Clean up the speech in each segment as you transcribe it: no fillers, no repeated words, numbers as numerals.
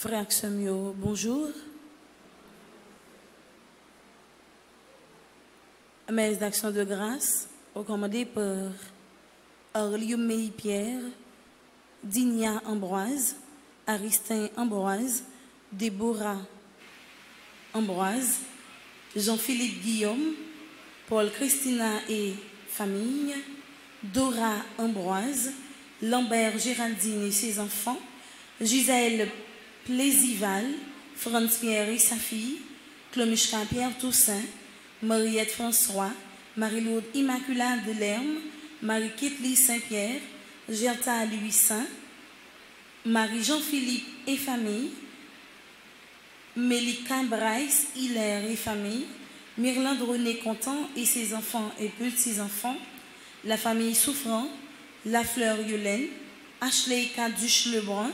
Frère Samuel, bonjour. Mes actions de grâce, recommandées par Arlium Pierre, Digna Ambroise, Aristin Ambroise, Déborah Ambroise, Jean-Philippe Guillaume, Paul Christina et famille, Dora Ambroise, Lambert Géraldine et ses enfants, Gisèle Plaizival, Franz Pierre et sa fille, Clomichka Pierre Toussaint, Mariette François, Marie-Lourde Immaculade de Lerme, Marie-Kitli Saint-Pierre, Gerta Louis Saint, Marie-Jean-Philippe et famille, Mélika Bryce, Hilaire et famille, Myrlande René Contant et ses enfants et petits-enfants, la famille Souffrant, La Fleur Yolaine, Ashley Caduche Lebrun,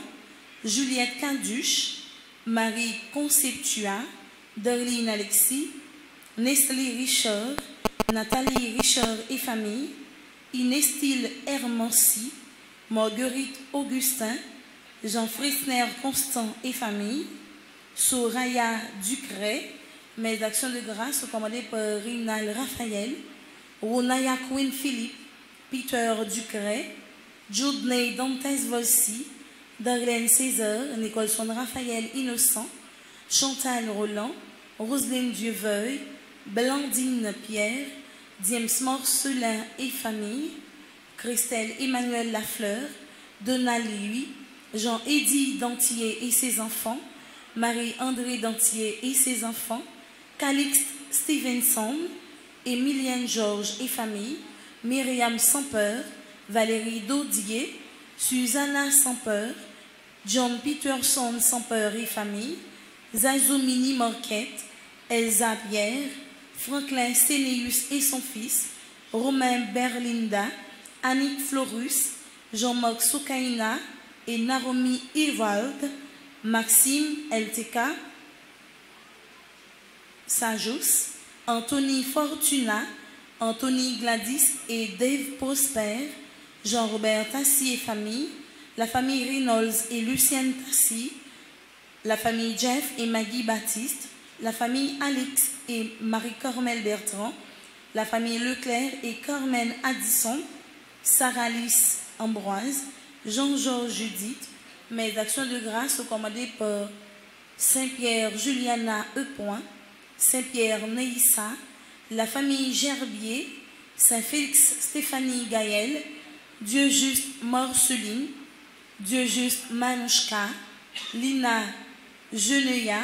Juliette Caduche, Marie Conceptua, Darlene Alexis, Nestlé Richard, Nathalie Richard et famille, Inestile Hermancy, Marguerite Augustin, Jean Fresner Constant et famille, Soraya Ducret, mes actions de grâce recommandées par Rinal Raphaël, Ronaya Quinn Philippe, Peter Ducret, Judney Dantes Volsi, Darlene César, Nicholson Raphaël Innocent, Chantal Roland, Roselyne Dieuveuil, Blandine Pierre, Diems Morcelin et famille, Christelle Emmanuel Lafleur, Donald Lui, Jean-Éddy Dantier et ses enfants, Marie-André Dantier et ses enfants, Calixte Stevenson, Emilienne Georges et famille, Myriam Sampeur, Valérie Daudier, Susanna Sampeur, John Peterson Sampeur et famille, Zazomini Marquette, Elsa Pierre, Franklin Sénéus et son fils, Romain Berlinda, Annick Florus, Jean-Marc Soukaina et Naomi Ewald, Maxime LTK, Sajous, Anthony Fortuna, Anthony Gladys et Dave Prosper, Jean-Robert Tassi et famille, la famille Reynolds et Lucienne Tassi, la famille Jeff et Maggie Baptiste, la famille Alix et Marie-Cormel Bertrand, la famille Leclerc et Carmen Addison, Sarah Lys Ambroise, Jean-Georges Judith, mes actions de grâce recommandées par Saint-Pierre Juliana E. Saint-Pierre Neissa, la famille Gerbier, Saint-Félix Stéphanie Gaël, Dieu juste Marceline, Dieu juste Manouchka, Lina Geneya,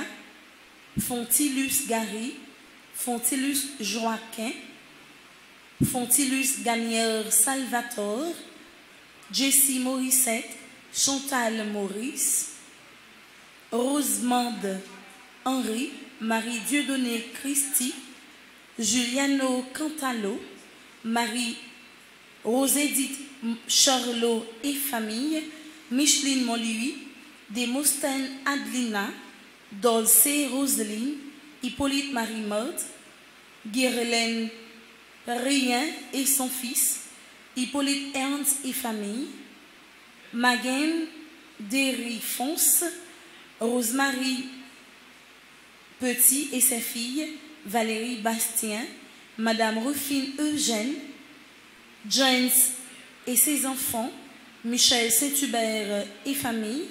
Fontilus Gary, Fontilus Joaquin, Fontilus Gagnère Salvatore, Jessie Morissette, Chantal Maurice, Rosemande Henri, Marie Dieudonné Christi, Giuliano Cantalo, Marie Rosédith Charlot et famille, Micheline Montluy, Démosthène Adelina, Dolce Roseline, Hippolyte Marie-Morte, Guerlaine Rien et son fils, Hippolyte Ernst et famille, Maguen Derry Fonce, Rosemary Petit et ses filles, Valérie Bastien, Madame Rufine Eugène, James et ses enfants, Michel Saint-Hubert et famille,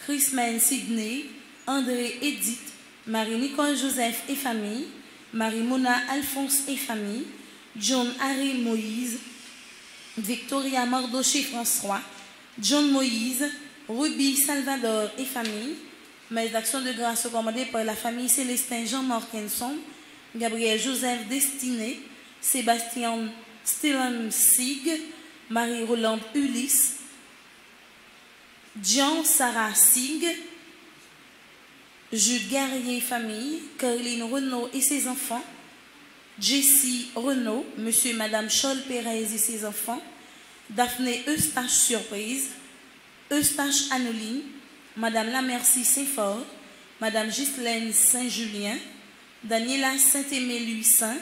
Chrisman Sidney, André Edith, Marie-Nicole Joseph et famille, Marie-Mona Alphonse et famille, John Harry Moïse, Victoria Mardoché François, John Moïse, Ruby Salvador et famille. Mes actions de grâce sont commandées par la famille Célestin Jean-Marc Henson, Gabriel Joseph Destiné, Sébastien Stellan Sig, Marie-Rolande Ulysse, Jean Sarah Sig, Jude Guerrier famille, Caroline Renaud et ses enfants, Jessie Renaud, Monsieur et Madame Scholl Pérez et ses enfants, Daphné Eustache Surprise, Eustache Anoline, Madame Lamercie Saint-Fort, Madame Ghislaine Saint-Julien, Daniela Saint-Aimé-Louis-Saint,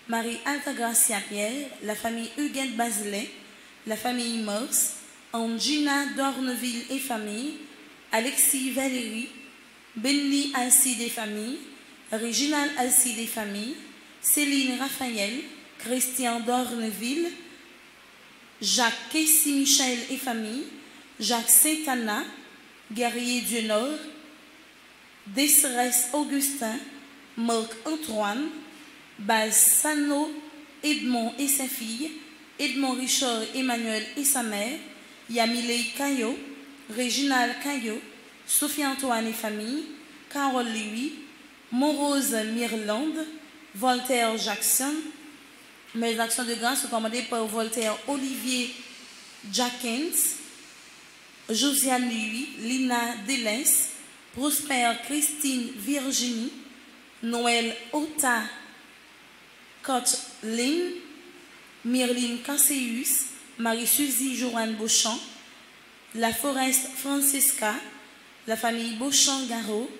Marie Altagracia Pierre, la famille Huguette Baselet, la famille Morse, Angina Dorneville et famille, Alexis Valérie, Benly Alcide et famille, Réginal Alcide et famille, Céline Raphaël, Christian Dorneville, Jacques Kessy Michel et famille, Jacques Saint-Anna, Guerrier du Nord, Desserès Augustin, Marc Antoine, Balsano Edmond et sa fille, Edmond Richard Emmanuel et sa mère, Yamilei Caillot, Réginal Caillot, Sophie-Antoine et famille, Carole Louis, Morose Mirlande, Voltaire Jackson. Mes actions de grâce sont commandées par Voltaire Olivier Jackens, Josiane Louis, Lina Delens, Prosper Christine Virginie, Noël Ota Kotlin, Myrline Casseus, Marie-Suzy Joanne Beauchamp, La Forest Francisca, la famille Beauchamp-Garot,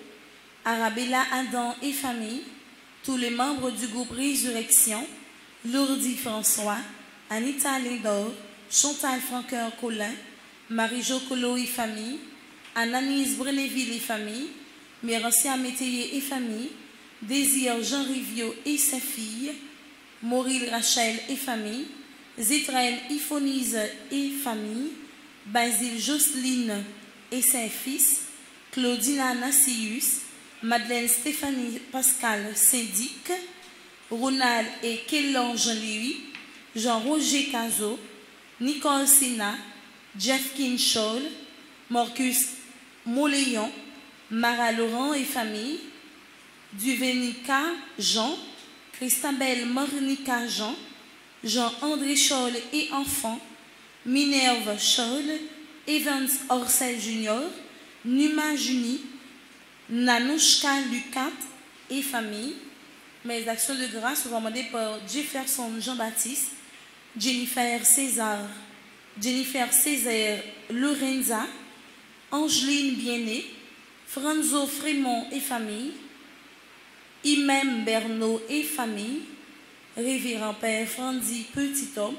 Arabella Adam et famille, tous les membres du groupe Résurrection, Lourdes François, Anita Lédor, Chantal Franqueur-Colin, Marie-Jo Colo et famille, Ananis Brenéville et famille, Mérancia Métayer et famille, Désir Jean Rivio et sa fille, Mauril Rachel et famille, Zétraine Iphonise et famille, Basile Jocelyne et ses fils, Claudina Nassius, Madeleine Stéphanie Pascal Syndic, Ronald et Kélan Jean-Louis, Jean-Roger Cazot, Nicole Sina, Jeff Kinchol, Marcus Moléon, Mara Laurent et famille, Duvenica Jean, Christabelle Mornica Jean, Jean-André Scholl et enfants, Minerve Scholl, Evans Orcel Junior, Numa Juni, Nanouchka Lucat et famille. Mes actions de grâce sont commandées par Jefferson Jean-Baptiste, Jennifer César Lorenza, Angeline Bienné, Franzo Frémont et famille, Imem Bernot et famille, Révérend Père Frandy Petit-Homme,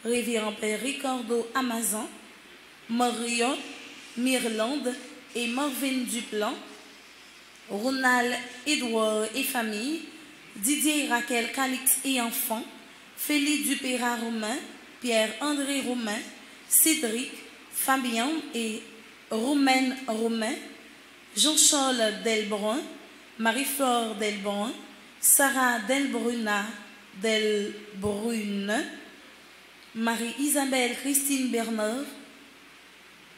Révérend Père Ricardo Amazon, Marion Mirlande et Marvin Duplan, Ronald Edouard et famille, Didier Raquel Calix et enfants, Félix Dupéra Romain, Pierre-André Romain, Cédric, Fabien et Romaine Romain, Jean-Charles Delbrun, Marie-Flore Delbrun, Sarah Delbruna Delbrune, Marie-Isabelle Christine Bernard,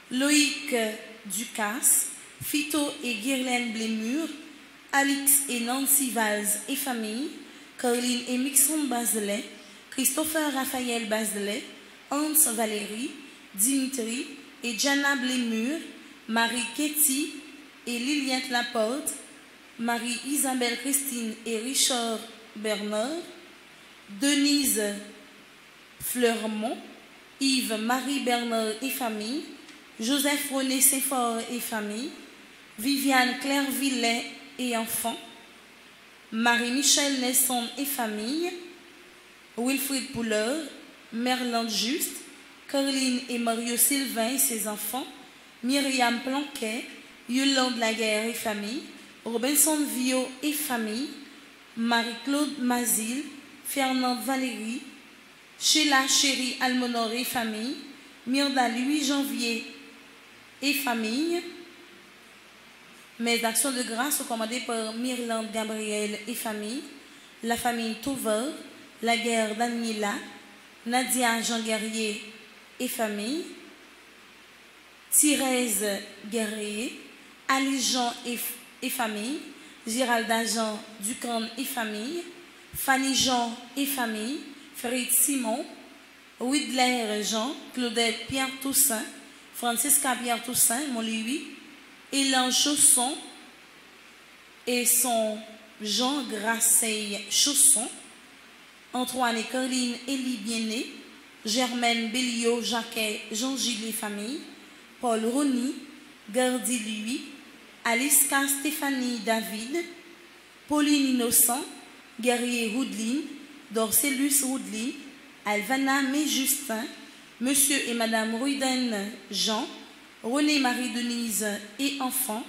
Loïc Ducasse, Fito et Guirlaine Blémur, Alix et Nancy Valls et famille, Caroline et Mixon Baselet, Christopher Raphaël Baselet, Hans Valérie, Dimitri et Jana Blémur, Marie Ketty et Liliette Laporte, Marie-Isabelle Christine et Richard Bernard, Denise Fleurmont, Yves Marie Bernard et famille, Joseph René Séfort et famille, Viviane Clairvillet et enfants, Marie-Michel Nesson et famille, Wilfried Pouler, Merlande Juste, Caroline et Mario Sylvain et ses enfants, Myriam Planquet, Yolande Laguerre et famille, Robinson Vio et famille, Marie-Claude Mazil, Fernande Valérie, Sheila Chéri Almonor et famille, Myrda Louis Janvier et famille. Mes actions de grâce sont commandées par Myrlande Gabriel et famille, la famille Touver, la guerre Daniela, Nadia Jean Guerrier et famille, Thérèse Guerrier, Ali Jean et famille, Géralda Jean Ducan et famille, Fanny Jean et famille, Frédéric Simon, Widler Jean, Claudette Pierre Toussaint, Francisca Pierre Toussaint, Montléui, Élan Chausson et son Jean Grasseil Chausson, Antoine et Caroline Élie Biené, Germaine Béliot Jacquet Jean-Gilles et famille, Paul Rony, Gardy Louis, Aliska Stéphanie David, Pauline Innocent, Guerrier Roudline, Dorcellus Roudline, Alvana Méjustin, Monsieur et Madame Ruden Jean, René Marie-Denise et enfants,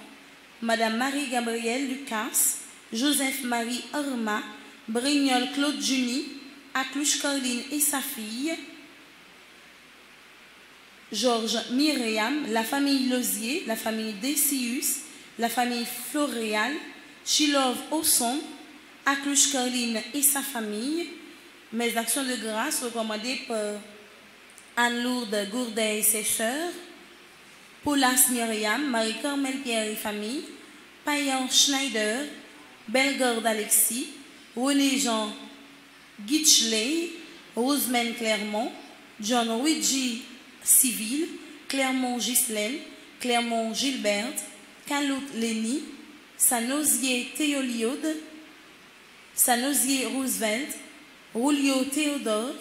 Madame Marie-Gabrielle Lucas, Joseph-Marie Orma, Brignol Claude Juni, Acluche Caroline et sa fille, Georges Myriam, la famille Lozier, la famille Decius, la famille Floréal, Chilov Osson, Acluche Caroline et sa famille. Mes actions de grâce recommandées par Anne-Lourde Gourdet et ses sœurs, Paulas Myriam, Marie-Carmel Pierre et famille, Payan Schneider, Bellegarde Alexis, René Jean Gitchley, Rosemène Clermont, John Luigi Civil, Clermont Ghislaine, Clermont Gilberte, Calout Lénie, Sanosier Théoliode, Sanosier Roosevelt, Roulio Théodore,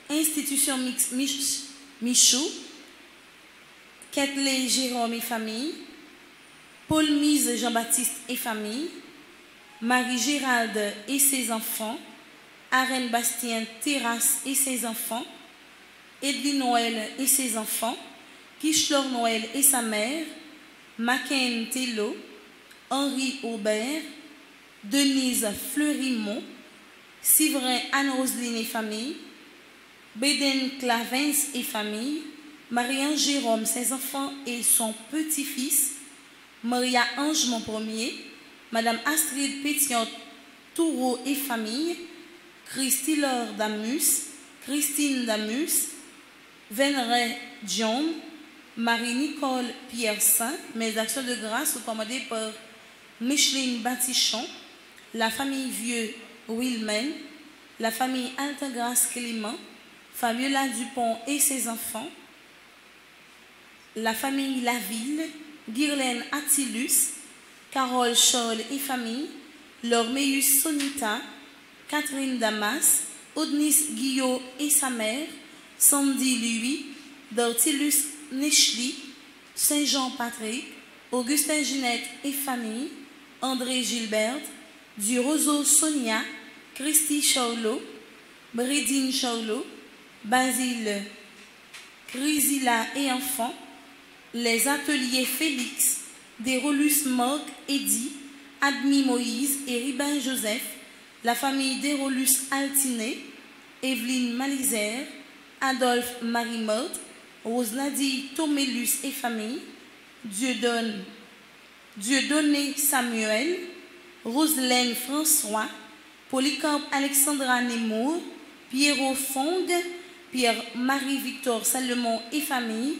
Institution Michou, Ketley Jérôme et famille, Paul Mise Jean-Baptiste et famille, Marie Gérald et ses enfants, Arène Bastien Terrasse et ses enfants, Edwin Noël et ses enfants, Kishlor Noël et sa mère, Macken Tello, Henri Aubert, Denise Fleurimont, Sivrin Anne-Roseline et famille, Béden Clavens et famille, Marie-Ange Jérôme, ses enfants et son petit-fils, Maria Ange mon premier, Madame Astrid Pétion Toureau et famille, Christy-Laure Damus, Christine Damus, Vénéret Dion, Marie-Nicole Pierre-Saint. Mes actions de grâce sont commandées par Micheline Batichon, la famille Vieux Wilmen, la famille Altagrace Clément, Fabiola Dupont et ses enfants, la famille Laville, Guirlaine Attilus, Carole Scholl et famille, Lormeus Sonita, Catherine Damas, Odnis Guillot et sa mère, Sandy Louis, Dortilus Nechli, Saint-Jean Patrick, Augustin Ginette et famille, André Gilbert, du Roseau Sonia, Christy Charlot, Brédine Charlot, Basile Grisila et enfants, les ateliers Félix, Dérolus Morgue Eddy, Admi Moïse et Ribin Joseph, la famille Dérolus Altiné, Evelyne Malizère, Adolphe Marie-Morte, Roselady Tomélus et famille, Dieudonné Samuel, Roselaine François, Polycarpe Alexandra Nemour, Pierrot Fong, Pierre-Marie-Victor Salomon et famille,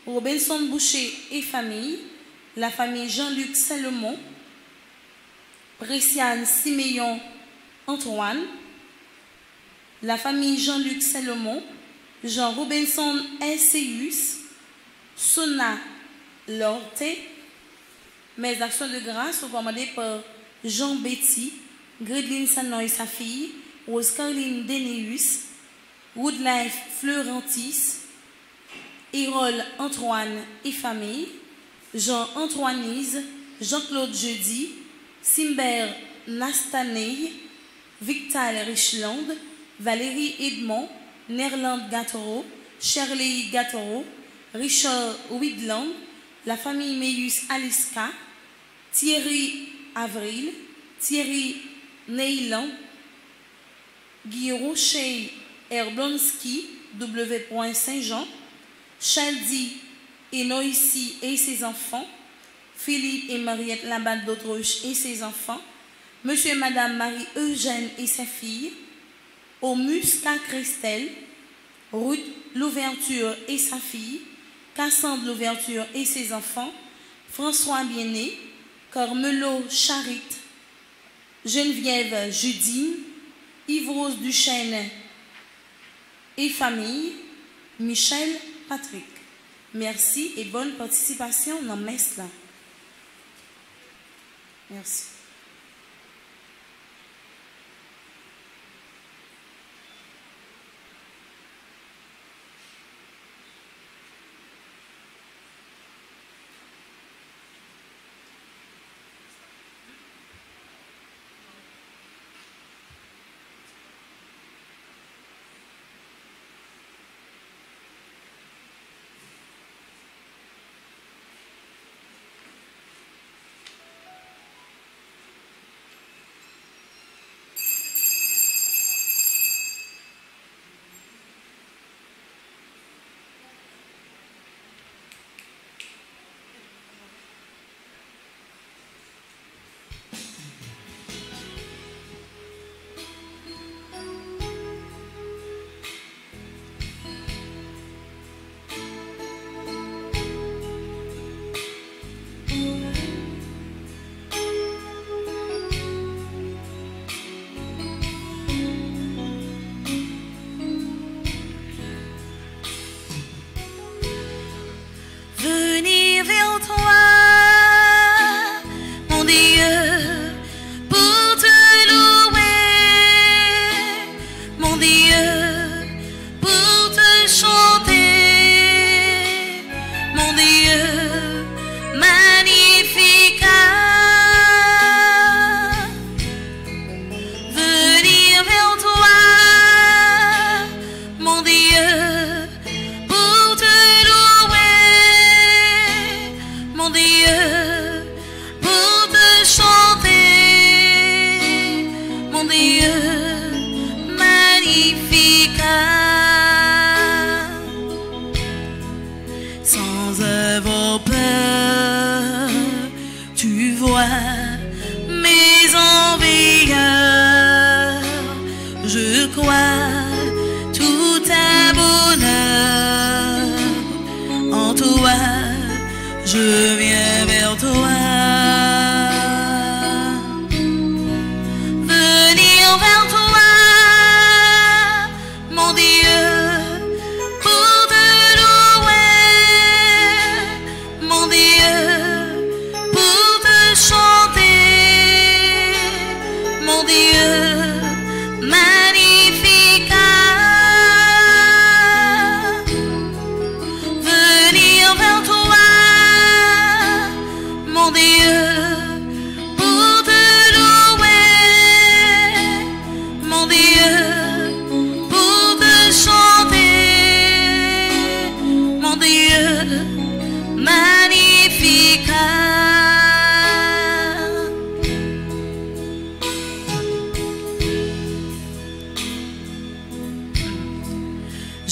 Robinson Boucher et famille, la famille Jean-Luc Salomon, Préciane Siméon Antoine, la famille Jean-Luc Salomon, Jean Robinson Esseus, Sona Lorte. Mes actions de grâce sont commandées par Jean Betty, Grédeline Sanon et sa fille, Rose Caroline Dénéus, Woodlife Fleurantis, Hérole Antoine et famille, Jean Antoinise, Jean-Claude Jeudi, Simbert Nastaney, Victal Richland, Valérie Edmond, Nerland Gattoro, Shirley Gattoro, Richard Widland, la famille Meus Aliska, Thierry Avril, Thierry Neylan, Guy Rocher Erblonski, W. Saint-Jean, Chaldi et Noisy et ses enfants, Philippe et Mariette Labatte d'Autruche et ses enfants, Monsieur et Madame Marie-Eugène et sa fille, Omusca Christelle, Ruth Louverture et sa fille, Cassandre Louverture et ses enfants, François Biené, Carmelo Charit, Geneviève Judine, Yves-Rose Duchesne et famille, Michel Patrick. Merci et bonne participation dans messe là. Merci.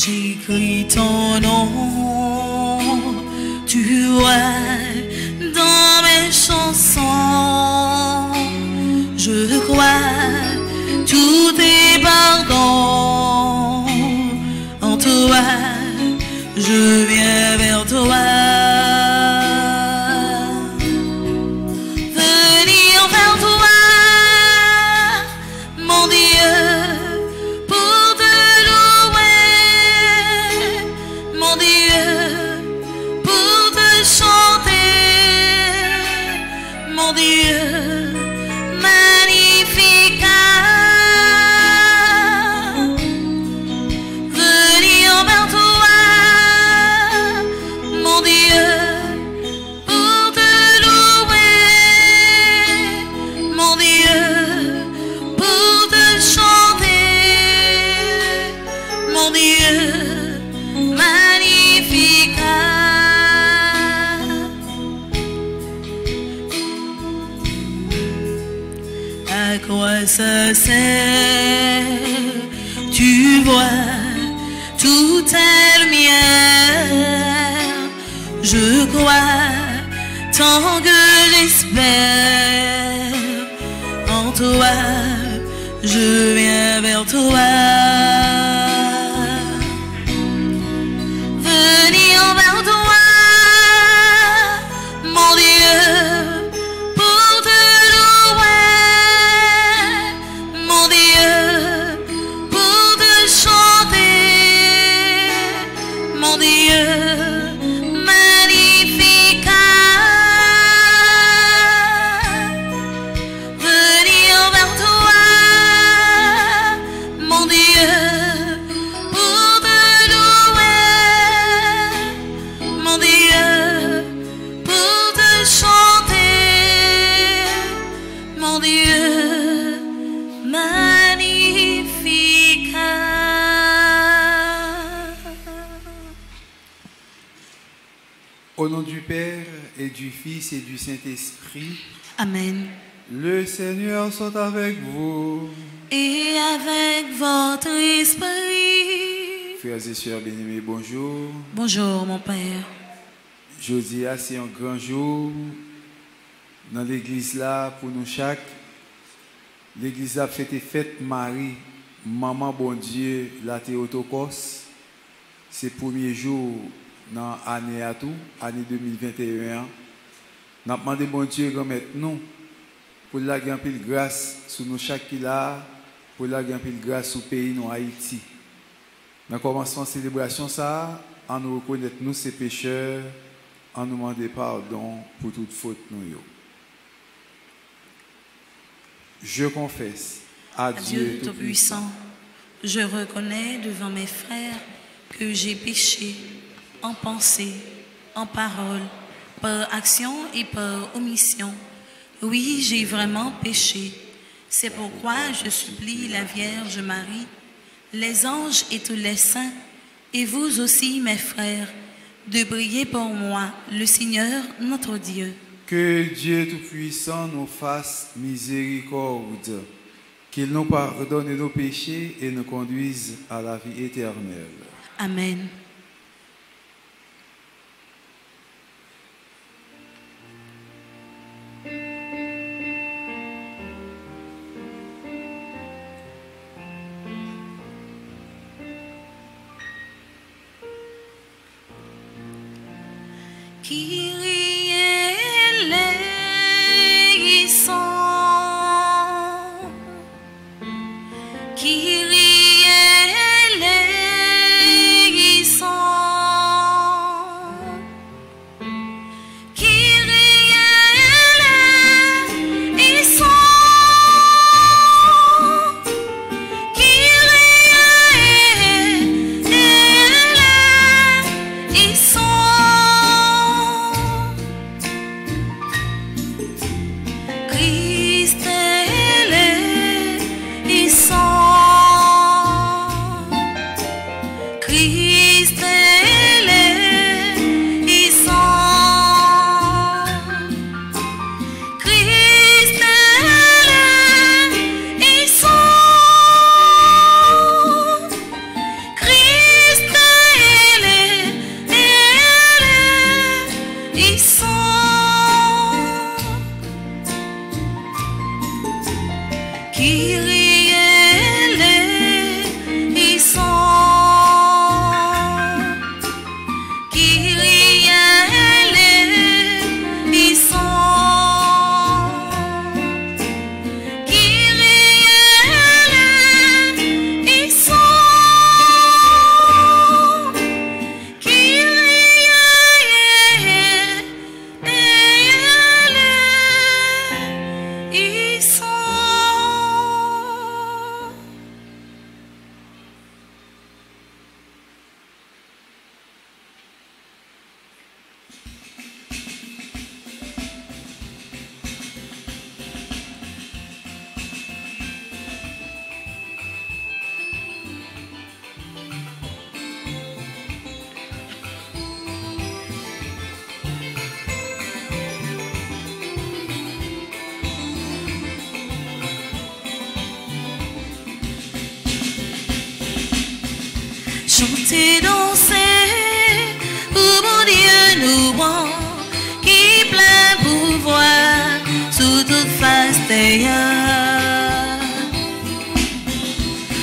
J'écris ton nom, tu vois, dans mes chansons. Je crois, tout est pardon. En toi, je viens vers toi. quoi ça sert? Tu vois, tout est lumière. Je crois, tant que j'espère en toi, je viens vers toi. Venir vers toi, mon Dieu, pour te louer, mon Dieu, pour te chanter, mon Dieu, magnifique. Venir vers toi, mon Dieu, pour te louer, mon Dieu, pour te chanter, mon Dieu, magnifique. Au nom du Père et du Fils et du Saint-Esprit, Amen. le Seigneur soit avec vous. Et avec votre esprit. Frères et sœurs bien-aimés, bonjour. Bonjour, mon Père. Jeudi, c'est un grand jour dans l'église là pour nous chaque. L'église a fête Marie, maman bon Dieu, la Théotokos. C'est le premier jour dans l'année à tout, année 2021. Nous avons demandé bon Dieu remettre nous pour la grande grâce sur nous chaque qui là, pour la grande grâce sur le pays, nous Haïti. Nous commençons la célébration ça, en nous reconnaître nous ces pécheurs, en nous demandant pardon pour toute faute nous. Je confesse à Dieu Tout-Puissant, je reconnais devant mes frères que j'ai péché en pensée, en parole, par action et par omission. Oui, j'ai vraiment péché. C'est pourquoi je supplie la Vierge Marie, les anges et tous les saints, et vous aussi, mes frères, de prier pour moi, le Seigneur notre Dieu. Que Dieu Tout-Puissant nous fasse miséricorde, qu'il nous pardonne nos péchés et nous conduise à la vie éternelle. Amen. Kyrie eleison, Kyrie eleison, Kyrie eleison, Christ eleison, Christ eleison, Christ eleison, Christ eleison, Kyrie eleison, Kyrie eleison, Kyrie eleison. Chantez, dansez, pour mon Dieu louant, qui plein pouvoir sous toute face d'ailleurs.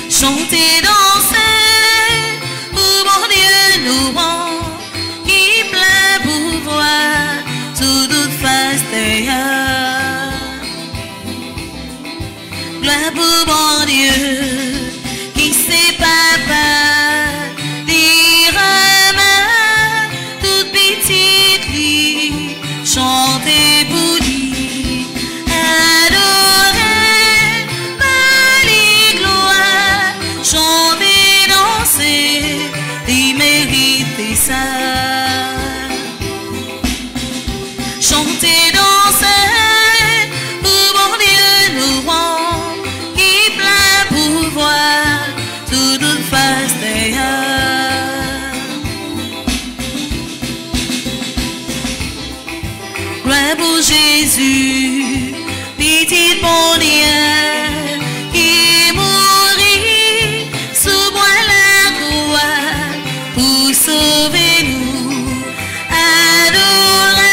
Chantez, dansez, pour mon Dieu louant, qui plein pouvoir sous toute face d'ailleurs. Gloire pour mon Dieu, qui sait papa, chantez pour lui, adorez, Marie gloire, chantez, dansez, il mérite ça. Chantez, dansez, pour mon Dieu louant, qui plein pouvoir, sous toute face d'ailleurs. Gloire pour Jésus, petit bon Dieu, qui mourit sous moi la croix pour sauver nous. Adorez,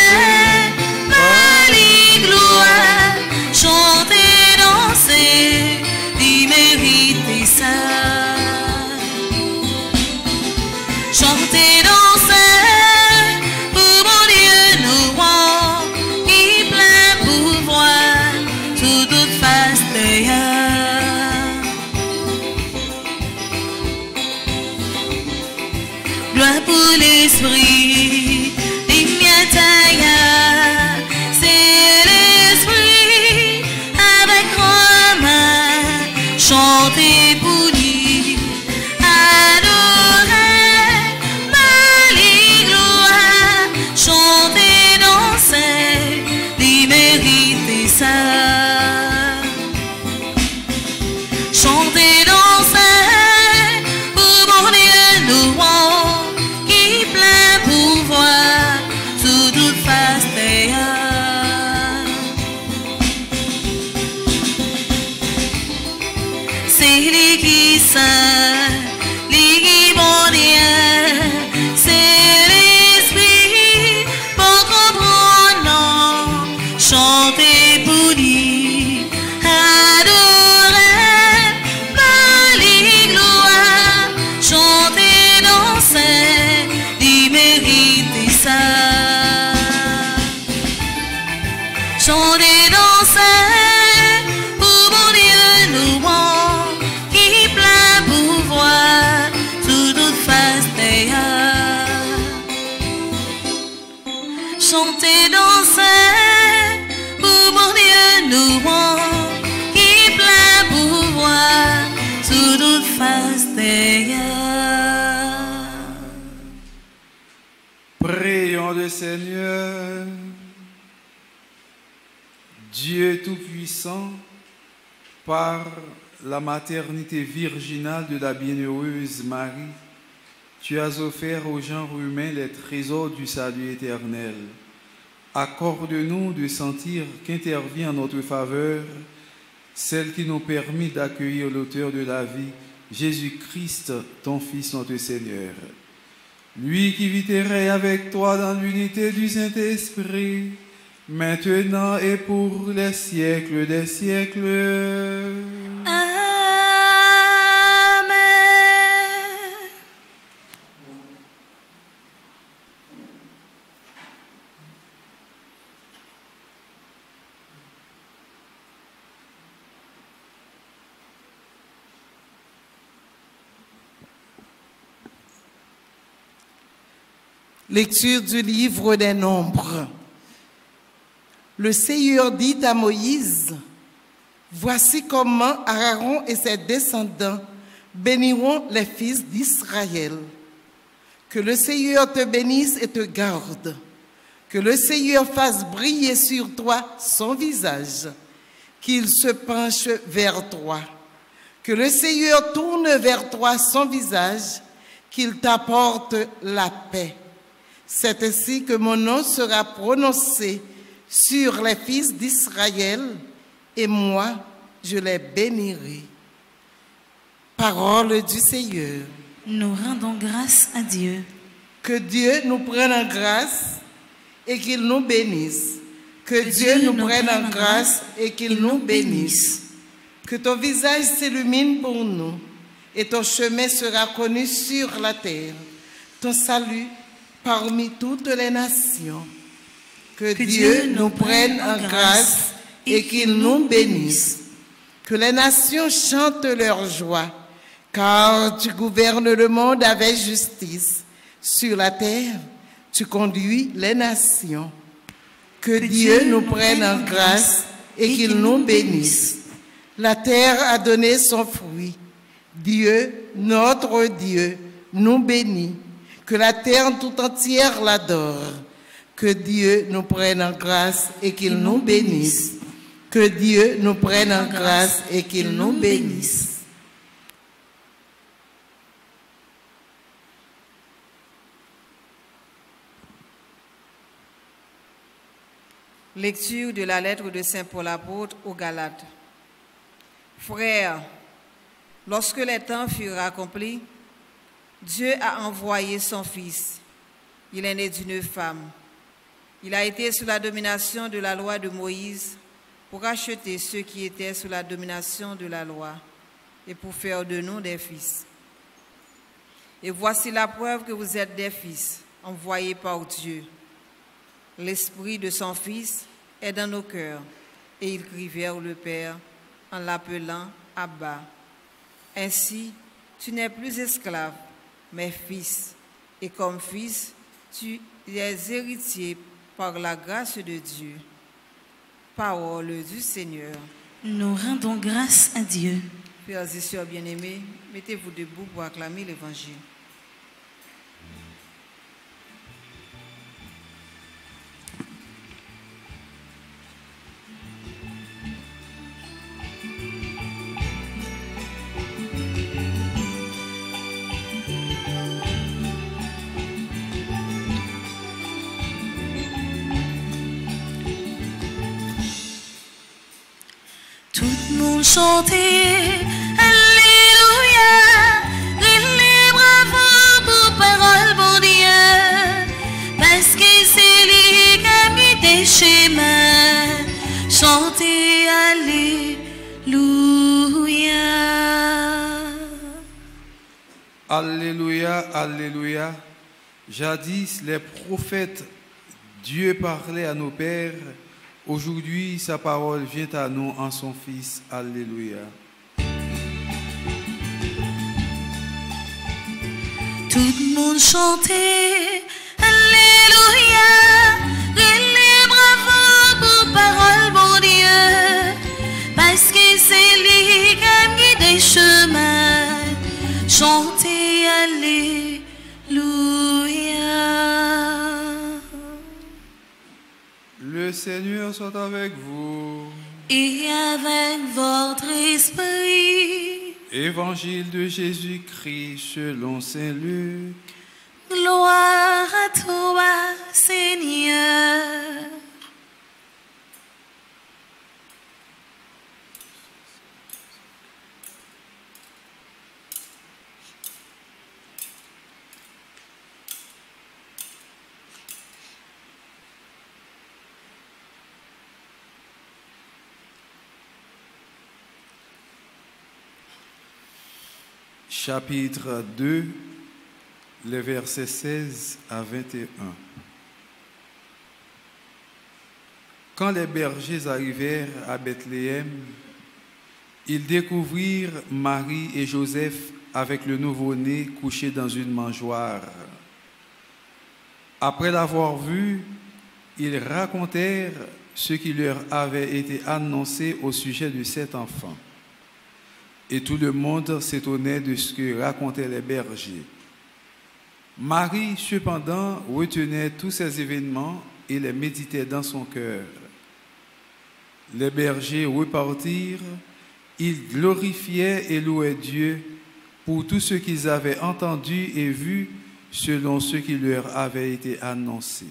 Marie gloire, chantez, dansez, il mérite ça. Chantez, dansez, pour mon Dieu louant, sous toute face d'ailleurs. Gloire pour l'esprit, l'Ignataya, c'est l'esprit avec Romain, chantez pour lui, adorez, Marie gloire, chantez, dansez, il mérite ça. Chantez, dansez, pour mon Dieu louant, qui plein pouvoir, sous toute face d'ailleurs. C'est l'Église sainte, l'Église bon Dieu, c'est l'Esprit pour comprendre, chantez pour lui, adorez, Marie gloire, chantez, dansez, il mérite ça. Chantez, dansez, pour mon Dieu louant, qui plein pouvoir, sous toute face d'ailleurs. Chantez, dansez, pour mon Dieu louant, qui plein pouvoir, sous toute face d'ailleurs. Prions le Seigneur. Dieu Tout-Puissant, par la maternité virginale de la bienheureuse Marie, tu as offert au genre humain les trésors du salut éternel. Accorde-nous de sentir qu'intervient en notre faveur celle qui nous permet d'accueillir l'auteur de la vie, Jésus-Christ, ton Fils, notre Seigneur. Lui qui vit et règne avec toi dans l'unité du Saint-Esprit, maintenant et pour les siècles des siècles. Lecture du livre des Nombres. Le Seigneur dit à Moïse, « Voici comment Aaron et ses descendants béniront les fils d'Israël. Que le Seigneur te bénisse et te garde. Que le Seigneur fasse briller sur toi son visage, qu'il se penche vers toi. Que le Seigneur tourne vers toi son visage, qu'il t'apporte la paix. C'est ainsi que mon nom sera prononcé sur les fils d'Israël, et moi, je les bénirai. Parole du Seigneur. Nous rendons grâce à Dieu. Que Dieu nous prenne en grâce et qu'il nous bénisse. Que Dieu nous prenne en grâce et qu'il nous bénisse. Que ton visage s'illumine pour nous et ton chemin sera connu sur la terre. Ton salut parmi toutes les nations. Que Dieu nous prenne en grâce et qu'il nous bénisse. Que les nations chantent leur joie, car tu gouvernes le monde avec justice. Sur la terre, tu conduis les nations. Que Dieu nous prenne en grâce et qu'il nous bénisse. La terre a donné son fruit. Dieu, notre Dieu, nous bénit. Que la terre tout entière l'adore. Que Dieu nous prenne en grâce et qu'il nous bénisse. Que Dieu nous prenne en grâce et qu'il nous bénisse. Lecture de la lettre de Saint Paul apôtre aux Galates. Frères, lorsque les temps furent accomplis, Dieu a envoyé son Fils. Il est né d'une femme. Il a été sous la domination de la loi de Moïse pour racheter ceux qui étaient sous la domination de la loi et pour faire de nous des fils. Et voici la preuve que vous êtes des fils, envoyés par Dieu. L'esprit de son Fils est dans nos cœurs et il crie vers le Père en l'appelant Abba. Ainsi, tu n'es plus esclave, mais fils, et comme fils, tu es héritier par la grâce de Dieu. Parole du Seigneur. Nous rendons grâce à Dieu. Frères et sœurs bien-aimés, mettez-vous debout pour acclamer l'Évangile. Chanter, Alléluia, les bravo pour parole, bon Dieu, parce que c'est lui qui a mis des chemins. Chanter, Alléluia. Alléluia, Alléluia. Jadis, les prophètes, Dieu parlait à nos pères. Aujourd'hui, sa parole vient à nous en son Fils. Alléluia. Tout le monde chantait, Alléluia, les bravo pour parole, bon Dieu, parce que c'est lui qui a mis des chemins. Chantez, Alléluia. Le Seigneur soit avec vous. Et avec votre esprit. Évangile de Jésus-Christ selon Saint Luc. Gloire à toi, Seigneur. Chapitre 2, les versets 16 à 21. Quand les bergers arrivèrent à Bethléem, ils découvrirent Marie et Joseph avec le nouveau-né couché dans une mangeoire. Après l'avoir vu, ils racontèrent ce qui leur avait été annoncé au sujet de cet enfant. Et tout le monde s'étonnait de ce que racontaient les bergers. Marie, cependant, retenait tous ces événements et les méditait dans son cœur. Les bergers repartirent, ils glorifiaient et louaient Dieu pour tout ce qu'ils avaient entendu et vu selon ce qui leur avait été annoncé.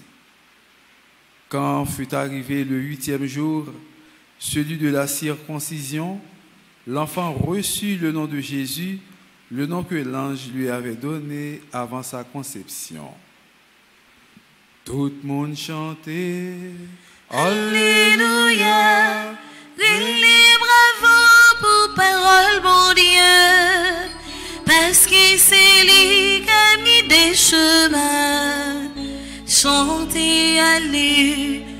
Quand fut arrivé le 8e jour, celui de la circoncision, l'enfant reçut le nom de Jésus, le nom que l'ange lui avait donné avant sa conception. Tout le monde chantait. Alléluia, les bravos pour parole, mon Dieu, parce que c'est lui qui a mis des chemins. Chantez Alléluia.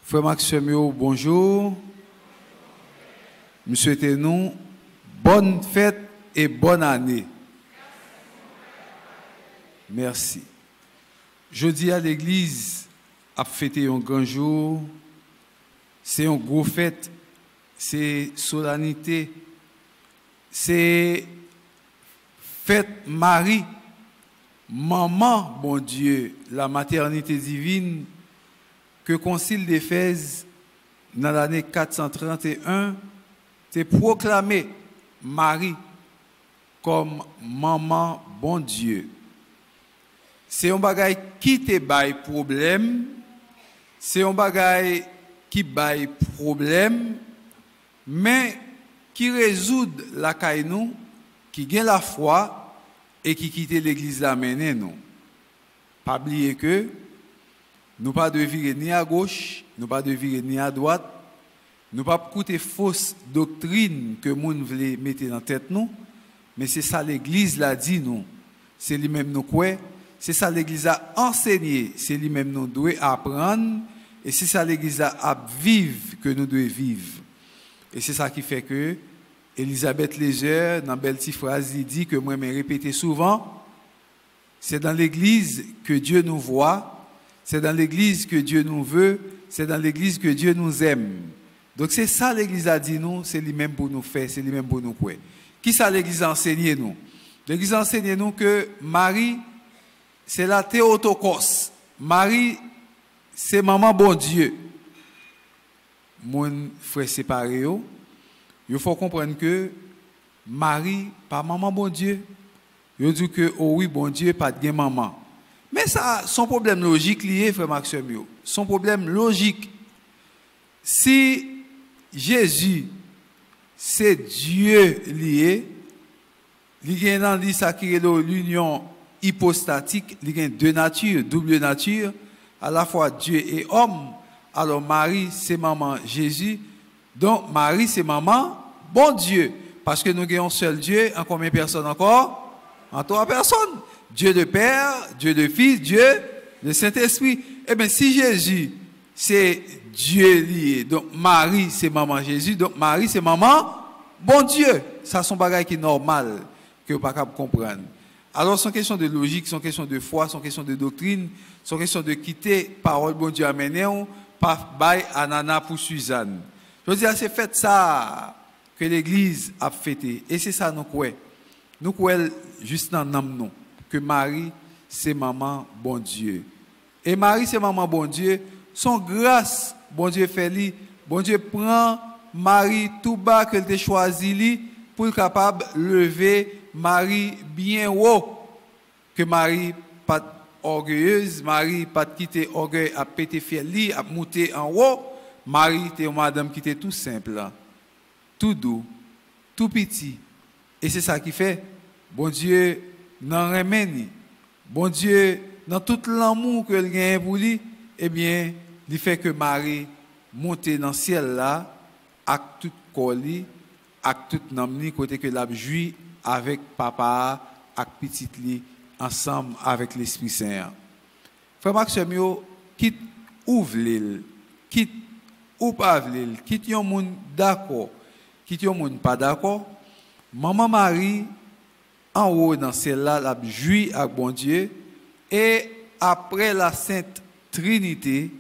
Frère Maxime, bonjour. Nous souhaitons nous bonne fête et bonne année. Merci. Jeudi à l'église a fêté un grand jour. C'est une grosse fête. C'est solennité. C'est fête Marie, maman, bon Dieu, la maternité divine. Que le Concile d'Éphèse, dans l'année 431, a proclamé Marie comme maman bon Dieu. C'est un bagage qui te baille problème, c'est un bagage qui baille problème, mais qui résout la caille nous, qui gagne la foi et qui quitte l'église à mener nous. Pas oublier que nous pas de virer ni à gauche, nous pas de virer ni à droite, nous pas écouter fausse doctrine que moun veut mettre dans tête nous, mais c'est ça l'église l'a dit nous, c'est lui-même nous quoi, c'est ça l'église a enseigné, c'est lui-même nous doit apprendre et c'est ça l'église a vivre que nous devons vivre. Et c'est ça qui fait que Elisabeth Léger dans belle petite phrase il dit que moi me répéter souvent, c'est dans l'église que Dieu nous voit. C'est dans l'église que Dieu nous veut, c'est dans l'église que Dieu nous aime. Donc c'est ça l'église a dit nous, c'est lui-même pour nous faire, c'est lui-même pour nous quoi. Qui ça l'église a enseigné nous? L'église a enseigné nous que Marie, c'est la Théotokos. Marie, c'est maman bon Dieu. Mon frère séparé, il faut comprendre que Marie, pas maman bon Dieu. Il dit que, oh oui, bon Dieu, pas de maman. Mais ça, son problème logique lié, frère Maxime, son problème logique. Si Jésus, c'est Dieu lié, il y a dans ça qui est l'union hypostatique, il y a deux natures, double nature, à la fois Dieu et homme. Alors Marie, c'est maman Jésus. Donc Marie, c'est maman bon Dieu. Parce que nous avons un seul Dieu, en combien de personnes encore? En 3 personnes. Dieu le Père, Dieu le Fils, Dieu le Saint-Esprit. Eh bien, si Jésus, c'est Dieu lié, donc Marie, c'est maman Jésus, donc Marie, c'est maman, bon Dieu. Ça, c'est un bagage qui est normal, que vous ne pouvez pas comprendre. Alors, c'est une question de logique, c'est une question de foi, c'est une question de doctrine, c'est une question de quitter parole, bon Dieu, amener, par bail anana pour Suzanne. Je veux dire, c'est fait ça que l'Église a fêté. Et c'est ça, nous croyons. Nous croyons juste dans le nom, que Marie, c'est maman, bon Dieu. Et Marie, c'est maman, bon Dieu. Son grâce, bon Dieu fait lui. Bon Dieu prend Marie tout bas qu'elle t'a choisi lui pour être capable de lever Marie bien haut. Que Marie pas orgueilleuse, Marie pas quitter orgueil à péter fier lui, à monter en haut. Marie était une madame qui était tout simple, tout doux, tout petit. Et c'est ça qui fait, bon Dieu n'en remet. Bon Dieu, dans tout l'amour que il a pour lui, eh bien, il fait que Marie monte dans le ciel là, avec tout colis, avec tout namni, côté que la joue avec papa, avec petite li, ensemble avec l'Esprit Saint. Frère Maxime, quitte ouvre l'île, quitte ou pas l'île, quitte yon moun d'accord, quitte yon moun pas d'accord. Maman Marie, en haut dans celle-là, la joue avec bon Dieu, et après la Sainte Trinité,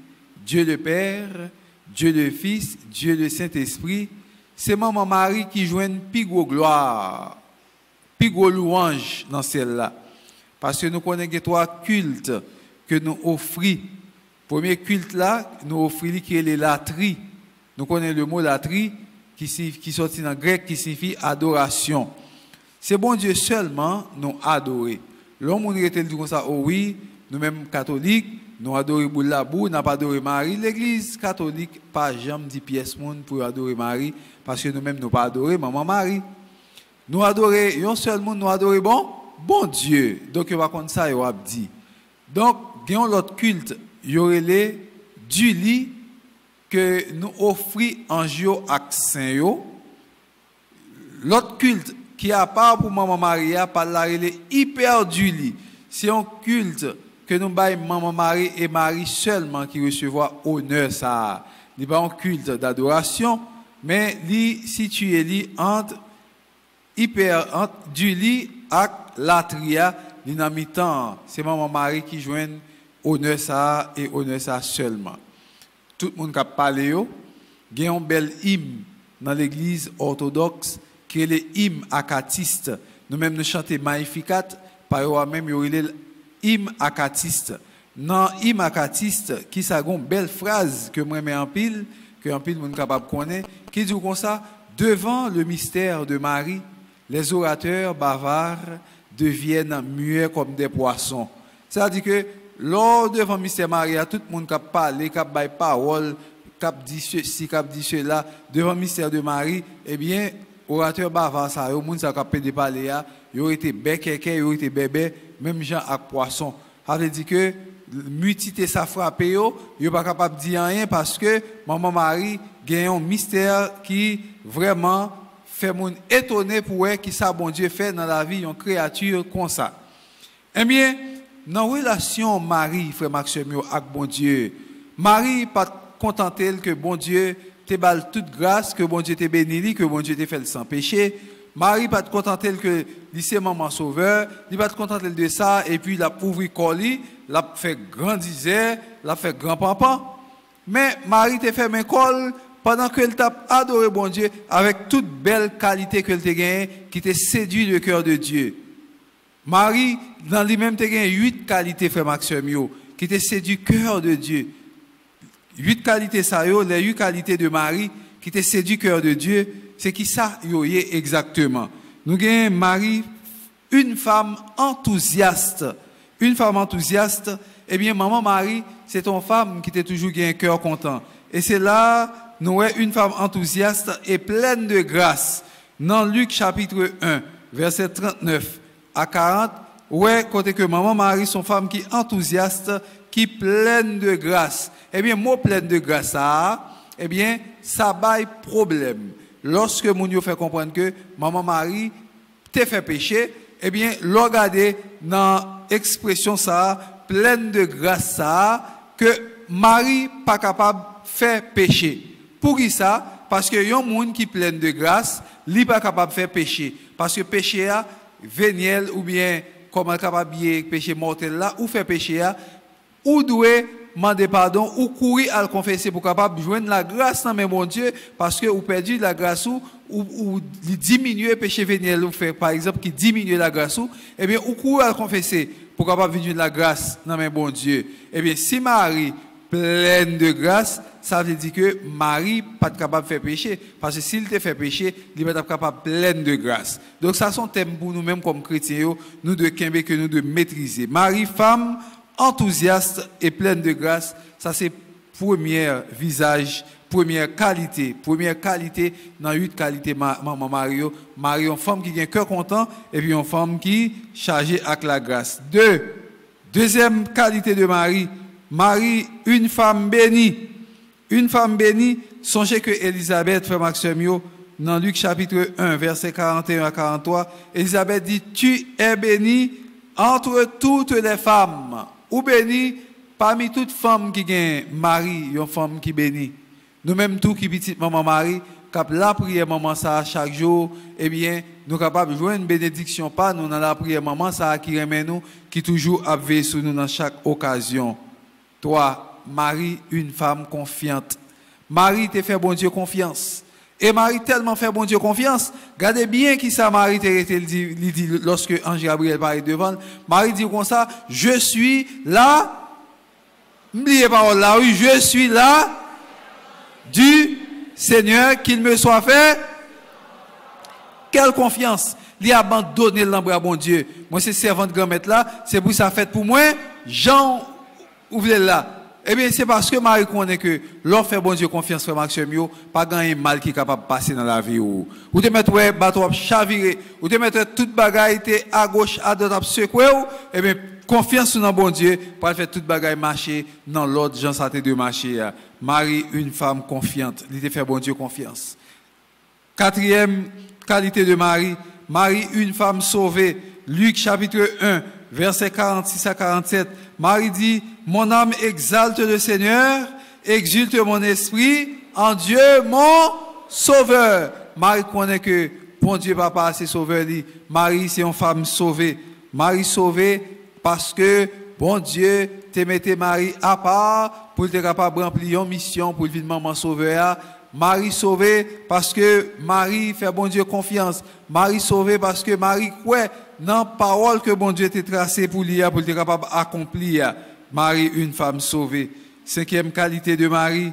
Dieu le Père, Dieu le Fils, Dieu le Saint-Esprit, c'est maman Marie qui joue une plus grosse gloire, plus grosse louange dans celle-là. Parce que nous connaissons 3 cultes que nous offrons. Premier culte là, nous offrons qui est la latrie. Nous connaissons le mot latrie qui sortit dans le grec qui signifie adoration. C'est bon Dieu seulement nous adorer. L'homme on était dit comme ça, oh oui, nous-mêmes catholiques, nous adorons Boulabou, n'a pas adoré Marie. L'église catholique pas jamais dit pièce monde pour adorer Marie parce que nous-mêmes nous pas adorer maman Marie. Nous adorer un seul monde, nous adorer bon Dieu. Donc il va comme ça il va dit. Donc gagnons l'autre culte, il y aurait les du lit que nous offrons en Dieu à Saint yo. L'autre culte qui a part pour maman Maria par là il est hyper du lit. C'est un culte que nous baillons maman Marie et Marie seulement qui recevra honneur ça. Il pas un culte d'adoration mais li situé li entre du lit à l'atria l'inamitant. C'est maman Marie qui joigne honneur ça et honneur ça seulement. Tout le monde qui a parlé, il y a un bel hymne dans l'église orthodoxe qui est l'hymne acatiste. Nous-mêmes nous chantons Magnificat, par eux même il y a l'hymne acatiste. Dans l'hymne acatiste, qui a une belle phrase que moi mets en pile, que en pile monde capable connaître, qui dit comme ça: devant le mystère de Marie, les orateurs bavards deviennent muets comme des poissons. C'est-à-dire que lors devant le mystère Marie, tout le monde qui parle, qui a parole, qui dit ceci, qui dit cela, devant le mystère de Marie, eh bien, orateur bavard, ça, le monde qui a parlé, il aurait été bec, il aurait été bébé, même gens à poisson. Ça veut dire que mutité ça frappe, il n'est pas capable de dire rien parce que maman Marie gagne un mystère qui vraiment fait mon étonné pour voir qui ça bon Dieu fait dans la vie une créature comme ça. Eh bien, dans la relation Marie, frère Maxime, avec bon Dieu, Marie pas contenter que bon Dieu te balle toute grâce, que bon Dieu te bénit, que bon Dieu te fait sans péché. Marie pas contenter que c'est maman sauveur, il pas contenter de ça et puis la ouvrir colis, la fait grandiser, la fait grand-papa. Mais Marie te fait un col pendant qu'elle t'a adoré bon Dieu avec toute belle qualité qu'elle t'a gagné qui te séduit le cœur de Dieu. Marie, dans lui-même, tu as 8 qualités, frère Maxime, qui te séduit le cœur de Dieu. 8 qualités, ça, les 8 qualités de Marie qui te séduit le cœur de Dieu, c'est qui ça, exactement. Nous avons Marie, une femme enthousiaste. Une femme enthousiaste, eh bien, maman Marie, c'est ton femme qui t'a toujours un cœur content. Et c'est là, nous avons une femme enthousiaste et pleine de grâce. Dans Luc chapitre 1, verset 39. À 40, ouais, côté que maman Marie, son femme qui est enthousiaste, qui est pleine de grâce. Eh bien, mot pleine de grâce, ça, eh bien, ça baille problème. Lorsque mon fait comprendre que maman Marie t'a fait pécher, eh bien, regardez dans l'expression ça, pleine de grâce, ça, que Marie pas capable de faire pécher. Pour qui ça? Parce que y a un monde qui est plein de grâce, il pas capable de faire pécher. Parce que péché a véniel ou bien comment capable de péché mortel là ou faire péché ou doit demander pardon ou courir à le confesser pour capable joindre la grâce dans mon Dieu parce que ou perdu la grâce ou diminuer péché véniel ou faire par exemple qui diminue la grâce ou eh bien ou courir à le confesser pour capable venir la grâce dans mon bon Dieu. Eh bien si Marie pleine de grâce, ça veut dire que Marie pas capable de faire péché parce que s'il te fait péché, il va être capable pleine de grâce. Donc ça sont thèmes pour nous-mêmes comme chrétiens, nous de Québec que nous de maîtriser. Marie femme enthousiaste et pleine de grâce, ça c'est premier visage, première qualité dans 8 qualités maman Marie, Marie une femme qui a un cœur content et puis une femme qui chargée avec la grâce. Deuxième qualité de Marie, Marie, une femme bénie. Une femme bénie, songez que Élisabeth, frère Maxime, dans Luc chapitre 1, verset 41 à 43, Élisabeth dit, tu es bénie entre toutes les femmes. Ou bénie parmi toutes femmes qui gagnent Marie, une femme qui bénie. Nous-mêmes, tout qui petite maman Marie, cap la prière maman ça chaque jour, eh bien, nous capables de jouer une bénédiction pas nous dans la prière maman ça qui remet nous, qui toujours veille sur nous dans chaque occasion. Toi, Marie, une femme confiante. Marie te fait bon Dieu confiance. Et Marie tellement fait bon Dieu confiance. Regardez bien qui ça Marie te dit lorsque Ange Gabriel parlait devant. Marie dit comme ça, je suis là. N'oubliez pas là, oui, je suis là du Seigneur, qu'il me soit fait. Quelle confiance. il a abandonné l'embrun à bon Dieu. Moi, c'est servant de grand-mère là, c'est pour ça fait pour moi, Jean, ouvrez là. Eh bien, c'est parce que Marie connaît que l'on fait bon Dieu confiance, frère Maxime, pas gagner mal qui est capable de passer dans la vie. Ou te mettre, ouais, bateau chaviré, ou te mettre toute bagaille à gauche, à droite, à secouer, eh bien, confiance dans bon Dieu, pour faire toute bagaille marcher dans l'ordre, Jean Saté de marcher. Marie, une femme confiante, il te fait bon Dieu confiance. Quatrième qualité de Marie, Marie, une femme sauvée. Luc chapitre 1, versets 46 à 47. Marie dit, mon âme exalte le Seigneur, exulte mon esprit en Dieu, mon sauveur. Marie connaît que bon Dieu papa c'est sauveur. Marie c'est une femme sauvée. Marie sauvée parce que bon Dieu te mette Marie à part pour être capable de remplir une mission pour venir maman sauveur. Marie sauvée parce que Marie fait bon Dieu confiance. Marie sauvée parce que Marie croit dans la parole que bon Dieu t'a tracée pour lui, pour être capable d'accomplir. Marie, une femme sauvée. Cinquième qualité de Marie.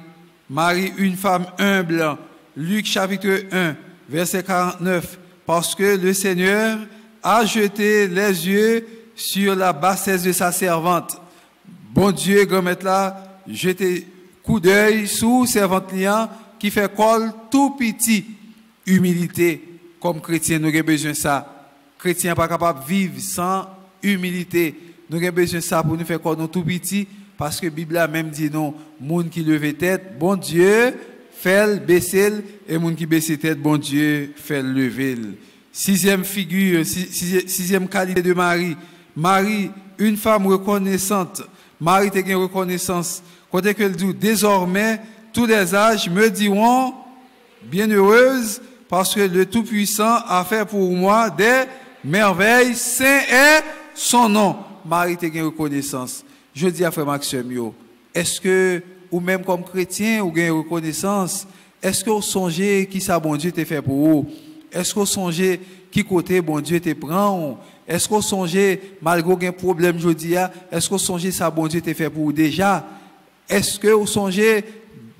Marie, une femme humble. Luc chapitre 1, verset 49. Parce que le Seigneur a jeté les yeux sur la bassesse de sa servante. Bon Dieu, grand-mère là, jeté coup d'œil sous servante liant qui fait col tout petit. Humilité. Comme chrétien, nous avons besoin de ça. Chrétien pas capable de vivre sans humilité. Nous avons besoin de ça pour nous faire col tout petit. Parce que la Bible a même dit non, monde qui lève tête, bon Dieu fait baisser, et monde qui baisse tête, bon Dieu fait lever. Sixième figure, sixième qualité de Marie. Marie, une femme reconnaissante. Marie te une reconnaissance. Quand elle dit désormais, tous les âges me diront bienheureuse parce que le Tout-Puissant a fait pour moi des merveilles. Saint est son nom. Marie te une reconnaissance. Je dis à frère Maxime, est-ce que, ou même comme chrétien, ou gagne reconnaissance, est-ce que vous songez qui ça bon Dieu te fait pour vous? Est-ce que vous songez qui côté bon Dieu te prend? Est-ce que vous songez, malgré un problème je dis, est-ce que vous songez ça bon Dieu te fait pour vous déjà? Est-ce que vous songez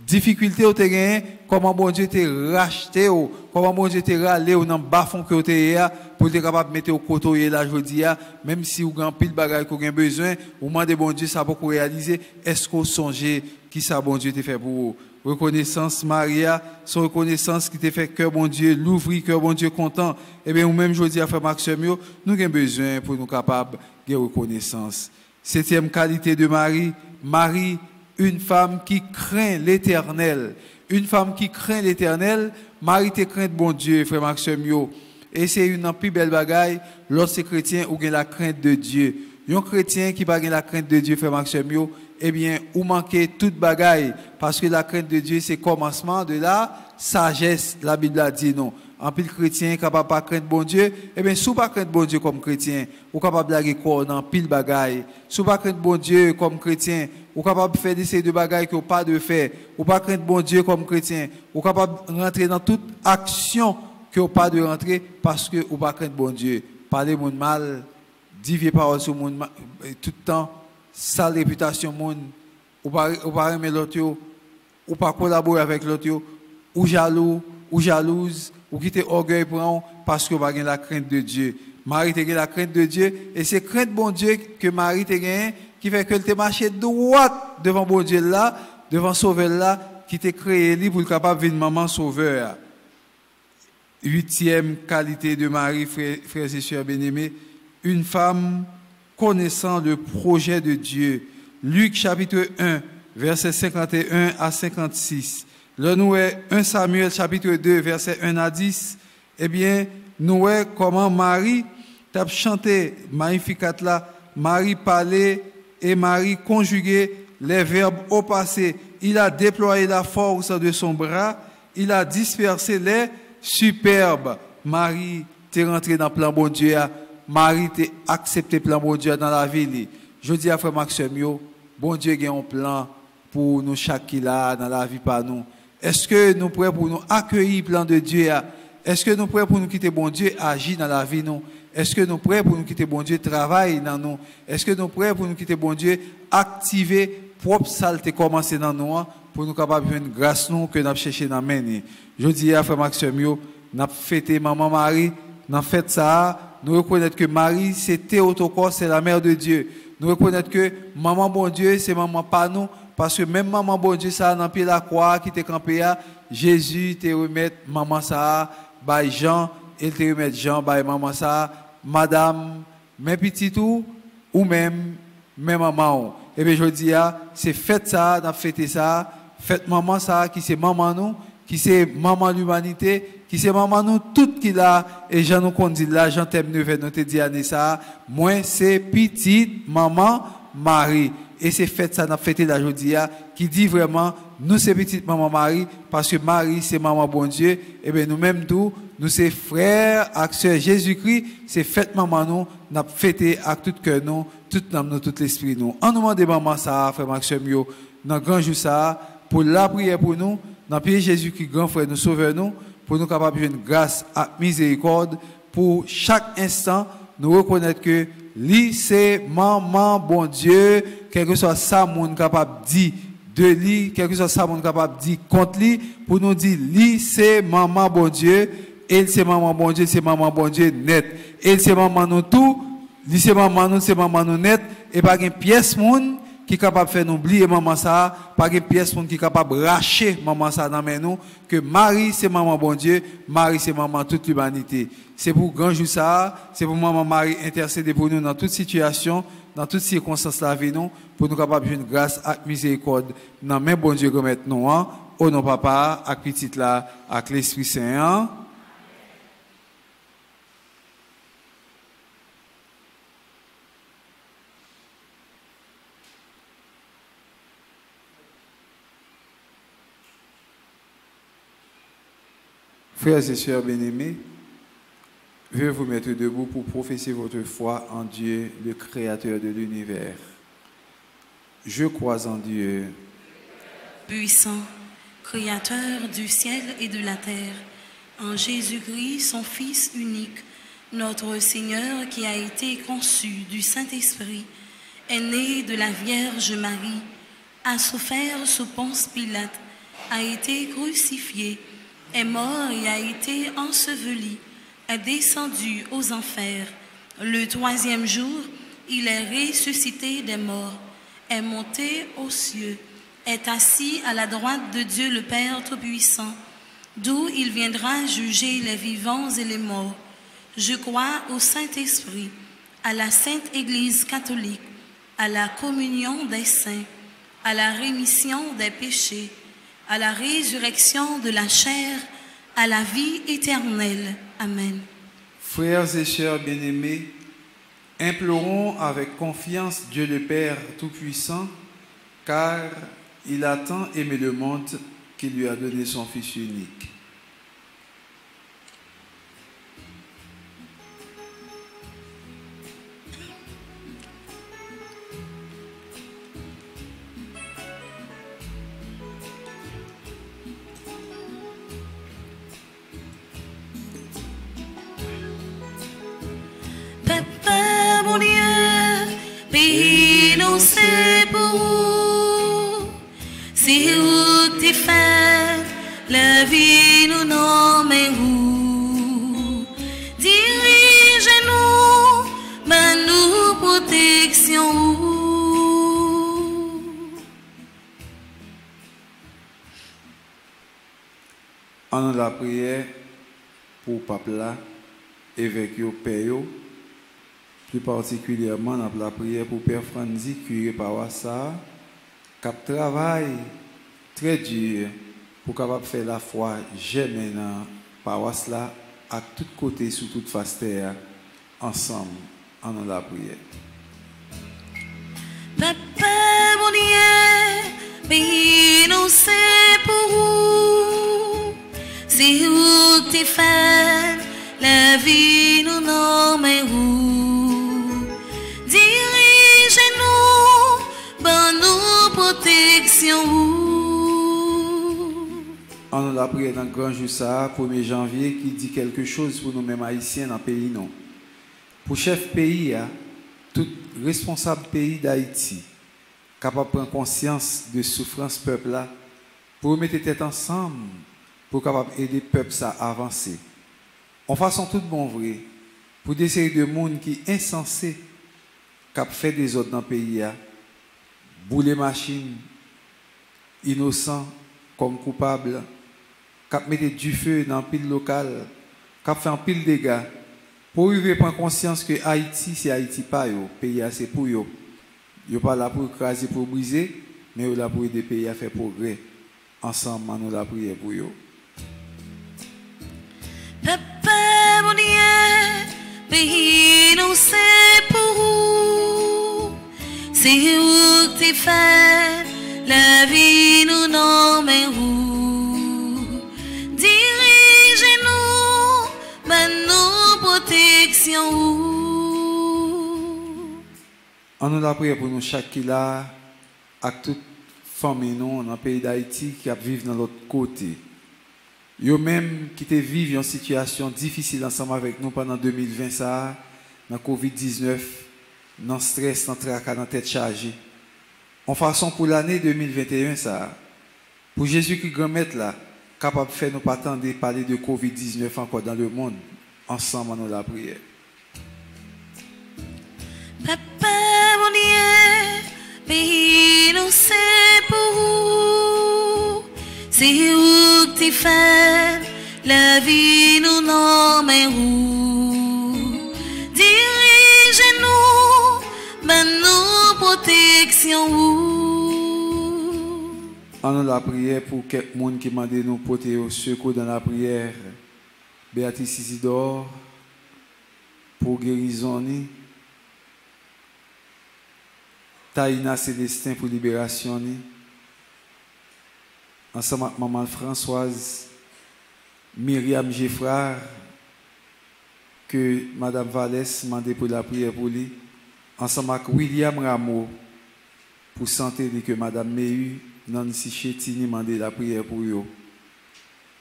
difficulté au terrain, comment bon Dieu te racheté, comment bon Dieu te râlé ou dans bas fond que vous êtes pour être capable de mettre au côté là je dis, même si vous avez pile bagaille que vous avez besoin, au moment de bon Dieu ça pour réaliser, est-ce que vous songez qui ça bon Dieu te fait pour vous? Reconnaissance Maria, son reconnaissance qui te fait cœur bon Dieu, l'ouvrir cœur bon Dieu content. Eh bien, ou même je dis à frère Maxime, nous avons besoin pour nous capables de reconnaissance. Septième qualité de Marie, Marie, une femme qui craint l'Éternel. Une femme qui craint l'Éternel, Marie te craint bon Dieu, frère Maxime. Et c'est une plus belle bagaille lorsque chrétien ou gagne la crainte de Dieu. Un chrétien qui n'a pas la crainte de Dieu, frère Maxime, eh bien, ou manquez toute bagaille. Parce que la crainte de Dieu, c'est le commencement de la sagesse. La Bible a dit non. En plus, chrétien capable pas craindre bon Dieu, eh bien, si vous pas craindre bon Dieu comme chrétien, ou capable de quoi dans pile bagaille. Si vous pas craindre bon Dieu comme chrétien, ou capable de faire des séries de bagailles que vous pas de faire, ou pas craindre bon Dieu comme chrétien, ou capable de rentrer dans toute action que vous pas de rentrer parce que vous pas craindre bon Dieu. Parler mon mal, dire vieilles paroles sur mon tout le temps, sale réputation monde, ou pas aimer l'autre, ou pas collaborer avec l'autre, ou jaloux, ou jalouse, ou qui te orgueil pour parce que vous avez la crainte de Dieu. Marie te la crainte de Dieu, et c'est crainte bon Dieu que Marie te gagne qui fait qu'elle te marche droit devant bon Dieu là, devant Sauveur là, qui t'a créé libre pour le capable de maman Sauveur. Huitième qualité de Marie, frères et sœurs bien-aimés, une femme connaissant le projet de Dieu. Luc chapitre 1, versets 51 à 56. Là, nous avons 1 Samuel chapitre 2, versets 1 à 10. Eh bien, nous avons comment Marie t'a chanté Magnificat là, Marie parlait et Marie conjuguait les verbes au passé. Il a déployé la force de son bras, il a dispersé les superbes. Marie t'es rentré dans le plan bon Dieu. Marie t'es accepté le plan bon Dieu dans la vie. Je dis à frère Maxime, bon Dieu a un plan pour nous chaque qui là dans la vie par nous. Est-ce que nous prêts pour nous accueillir le plan de Dieu? Est-ce que nous prêts pour nous quitter bon Dieu agir dans la vie nous? Est-ce que nous prêts pour nous quitter bon Dieu travailler dans nous? Est-ce que nous prêts pour nous quitter bon Dieu activer propre saleté commencer dans nous pour nous capables de une grâce nous que nous chercher dans main? Je dis à frère Maxime, nous fêté maman Marie, dans fête ça, nous reconnaître que Marie, c'est Théotokos, c'est la mère de Dieu. Nous reconnaître que maman bon Dieu, c'est maman pas nous, parce que même maman bon Dieu, ça, dans pied la croix, qui t'est campé, Jésus te remet maman ça, by Jean, il te remet Jean, by maman ça, madame, mes petits tout, ou même maman. Et bien je dis, c'est fête ça, dans fête ça, fête maman ça, qui c'est maman nous, qui c'est maman l'humanité, qui c'est maman nous, tout qui là, et Jean nous qu'on dit là, Jean t'aime neuf, nous te dit année ça, moi c'est petite maman Marie. Et c'est fête ça, dans fête la jodia, qui dit vraiment, nous c'est petite maman Marie, parce que Marie c'est maman bon Dieu, et bien nous-mêmes tout, nous c'est frères, avec sœur Jésus-Christ, c'est fête maman nous, nous avons fêté avec tout cœur nous, tout l'âme nous, tout l'esprit nous. En nous demandant maman ça, frère Maxime, dans grand jour ça, pour la prière pour nous, dans le pays Jésus-Christ, grand frère, nous sauveur nous, pour nous capables de une grâce et miséricorde, pour chaque instant, nous reconnaître que lui c'est maman bon Dieu, quel que soit ça, monde capable de dire de lui, quel que soit ça, monde capable de dire contre lui, pour nous dire lui c'est maman bon Dieu, elle c'est maman bon Dieu, c'est maman bon Dieu net. Elle c'est maman nous tout, lui c'est maman nous net, et pas une pièce monde qui est capable de faire nous oublier maman ça, pas une pièce qui est capable de racher maman ça dans nous, que Marie c'est maman bon Dieu, Marie c'est maman toute l'humanité. C'est pour grand jour ça, c'est pour maman Marie intercéder pour nous dans toute situation, dans toutes circonstances de la vie nous, pour nous capables de une grâce et miséricorde dans même bon Dieu remettre nous, au nom papa, avec petite là, avec l'Esprit Saint. Frères et sœurs bien-aimés, veuillez vous mettre debout pour professer votre foi en Dieu, le Créateur de l'univers. Je crois en Dieu, puissant, Créateur du ciel et de la terre, en Jésus-Christ, son Fils unique, notre Seigneur qui a été conçu du Saint-Esprit, est né de la Vierge Marie, a souffert sous Ponce Pilate, a été crucifié, est mort et a été enseveli, est descendu aux enfers. Le troisième jour, il est ressuscité des morts, est monté aux cieux, est assis à la droite de Dieu le Père Tout-Puissant, d'où il viendra juger les vivants et les morts. Je crois au Saint-Esprit, à la Sainte Église catholique, à la communion des saints, à la rémission des péchés, à la résurrection de la chair, à la vie éternelle. Amen. Frères et sœurs bien-aimés, implorons avec confiance Dieu le Père Tout-Puissant, car il a tant aimé le monde qu'il lui a donné son Fils unique. Papa, mon Dieu, pays nous c'est pour vous. Si vous t'y faites, la vie nous nomme vous. Dirigez-nous, mais nous protection. En la prière pour Papa, évêque yo, père yo, plus particulièrement dans la prière pour Père Franzi, curé Pawassa, qui travaille très dur pour capable faire la foi jamais dans Pawassa à tous côtés, sous toute face terre, ensemble, en la prière. Papa, mon Dieu, pays nous c'est pour vous. Si vous t'y faites, la vie nous nomme vous. Dirigez-nous, bonne nous protection. On la prière dans le grand jour ça, 1er janvier, qui dit quelque chose pour nous-mêmes haïtiens dans le pays non. Pour chef pays, tout responsable pays d'Haïti, capable de prendre conscience de souffrance peuple là, pour mettre tête ensemble, pour capable aider le peuple à avancer. On façon tout bon vrai pour des séries de monde qui insensés qui fait des autres dans le pays, bouler machine, innocents comme coupables, qui mettre du feu dans le pile local, qui fait un pile de dégâts, pour arriver à prendre conscience que Haïti, c'est Haïti pas yo, pays c'est pour yo. Yo pas là pour écraser, pour briser, mais yo là pour aider le pays à faire progrès. Ensemble, nous la prière pour yo. Papa, mon Dieu, pays nous c'est pour vous. C'est où que tu fais la vie nous nomme où. Dirigez-nous, mais nous protection où. On nous la prière pour nous chaque qui là, avec toute famille nous dans le pays d'Haïti qui vivent dans l'autre côté. Yo même qui te vivent en situation difficile ensemble avec nous pendant 2020 ça, dans Covid-19, dans stress, dans tracas, dans tête chargée. En façon pour l'année 2021 ça, pour Jésus qui grand maître là, capable de faire nous pas attendre parler de Covid-19 encore dans le monde. Ensemble nous la prière. Papa, mon Dieu, pays nous c'est pour vous. C'est où que tu fais la vie nous nomme où. Dirigez-nous, mais nous protection où. On nous la prière pour quelqu'un qui m'a demandé nous porter au secours dans la prière. Béatrice Isidore, pour guérison. Taïna Célestin pour libération. Ensemble avec maman Françoise, Myriam Geffrard, que Madame Vallès m'a demandé pour la prière pour lui. Ensemble avec William Rameau, pour santé que Madame Mehu, Nancy Chetini m'a demandé la prière pour eux.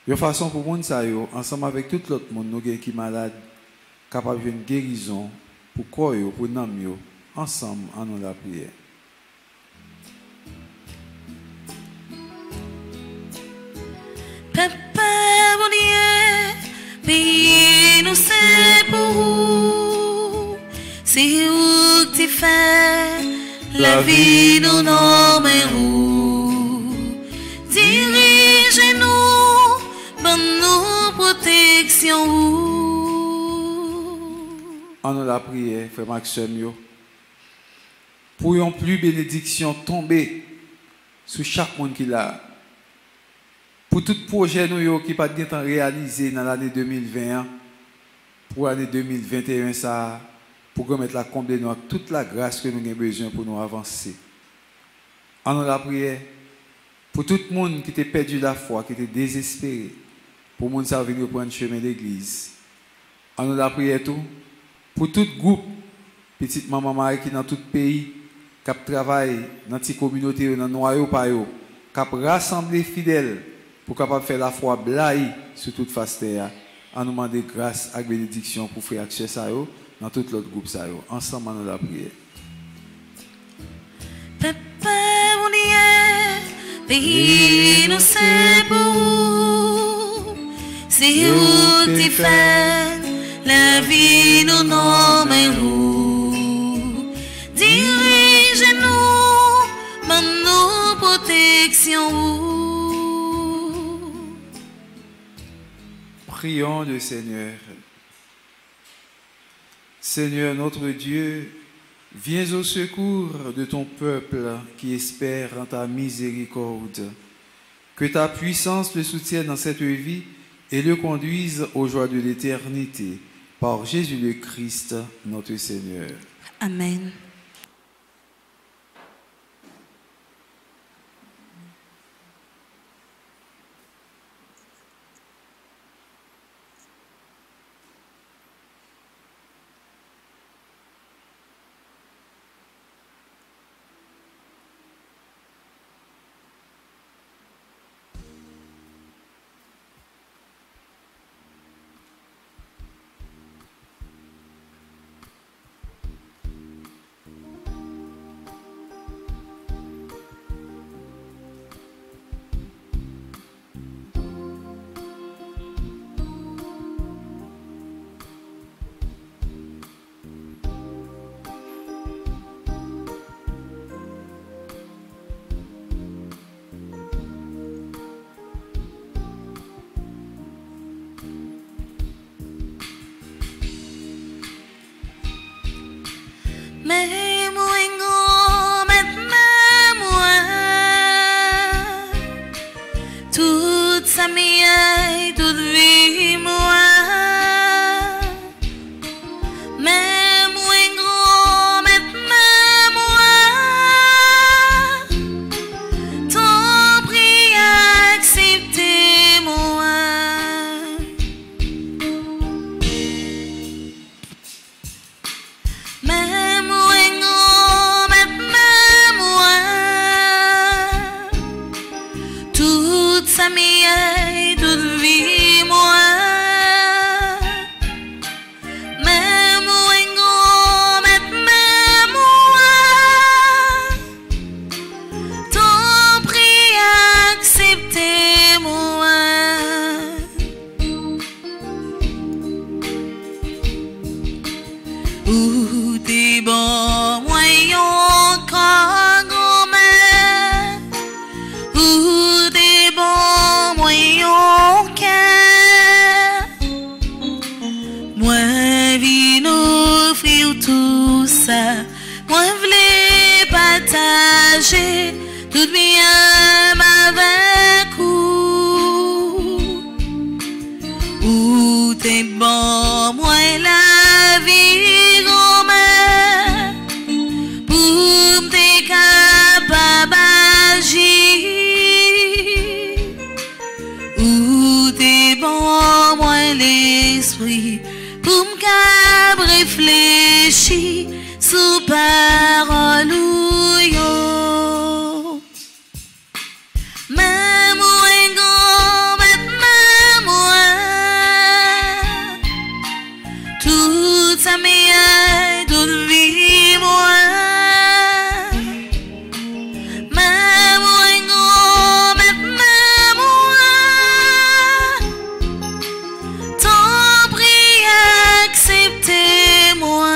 De façon pour monde ça yo, ensemble avec tout l'autre monde nous qui malade, capable de une guérison pour quoi yo, pour nam yo, ensemble en nous la prière. Papa, mon Dieu, pays nous c'est pour vous. C'est où que tu fais la vie nous nomme où. Dirigez-nous, bonne protection où. En nous la prière, frère Maxime yo. Pour une plus bénédiction tomber sur chaque monde qui l'a. Pour tout projet nous qui pas de temps réalisé dans l'année 2020, pour l'année 2021 ça, pour remettre la combler nous avec toute la grâce que nous avons besoin pour nous avancer. En nous la prière pour tout le monde qui était perdu la foi, qui était désespéré, pour le monde qui venir prendre le chemin d'église. En nous la prière tout pour tout groupe, petite maman Marie qui dans tout pays, qui travaille dans les communautés, dans les noyaux, qui rassemble fidèles pour capable faire la foi blaye sur toute face terre. En nous demander grâce et bénédiction pour faire accès à eux dans tout l'autre groupe ça yo. Ensemble nous la prière. Papa, mon Dieu, pays nous c'est pour vous. C'est où tu fais la vie nous nomme où. Dirigez-nous, bonne nous protection où. Prions le Seigneur. Seigneur notre Dieu, viens au secours de ton peuple qui espère en ta miséricorde. Que ta puissance le soutienne dans cette vie et le conduise aux joies de l'éternité. Par Jésus le Christ, notre Seigneur. Amen. tout bien avec ou t'es bon, moi la vie gomme pour t'es capable d'agir ou t'es bon, moi l'esprit pour m'cap réfléchir sous parole ou yo même ou go même moi toute sa meilleure toute vie moi même ou go même moi ton prix acceptez-moi.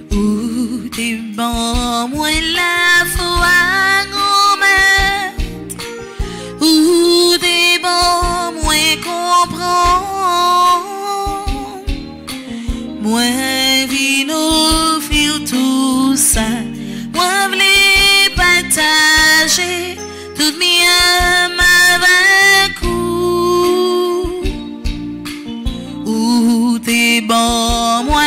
Ou t'es bon, moi la foi gomme ou t'es bon, moi comprends moi vine offrir tout ça moi v'lais partager tout bien avec ou t'es bon, moi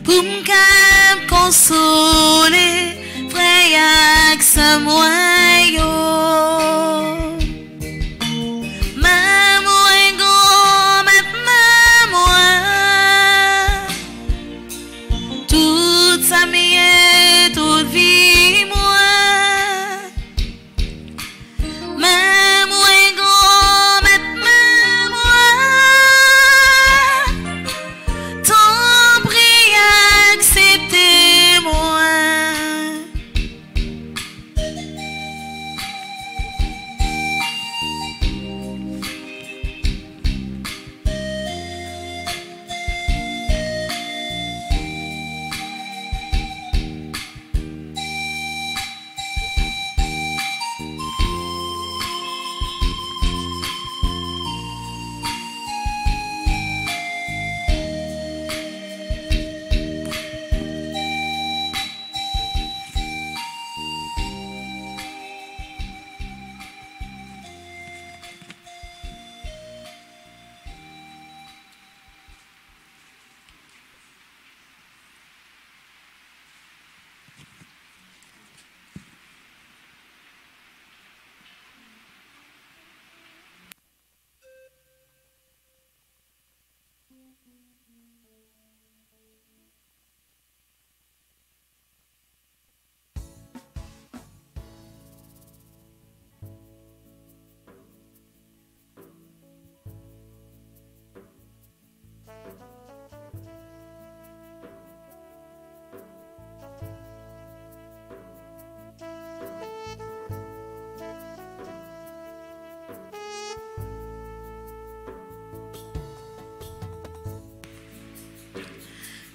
pour me consoler, frère, avec sa moyo. Maman, go, maintenant, moi, toute sa vie, toute vie, moi. Maman, go, maintenant, moi.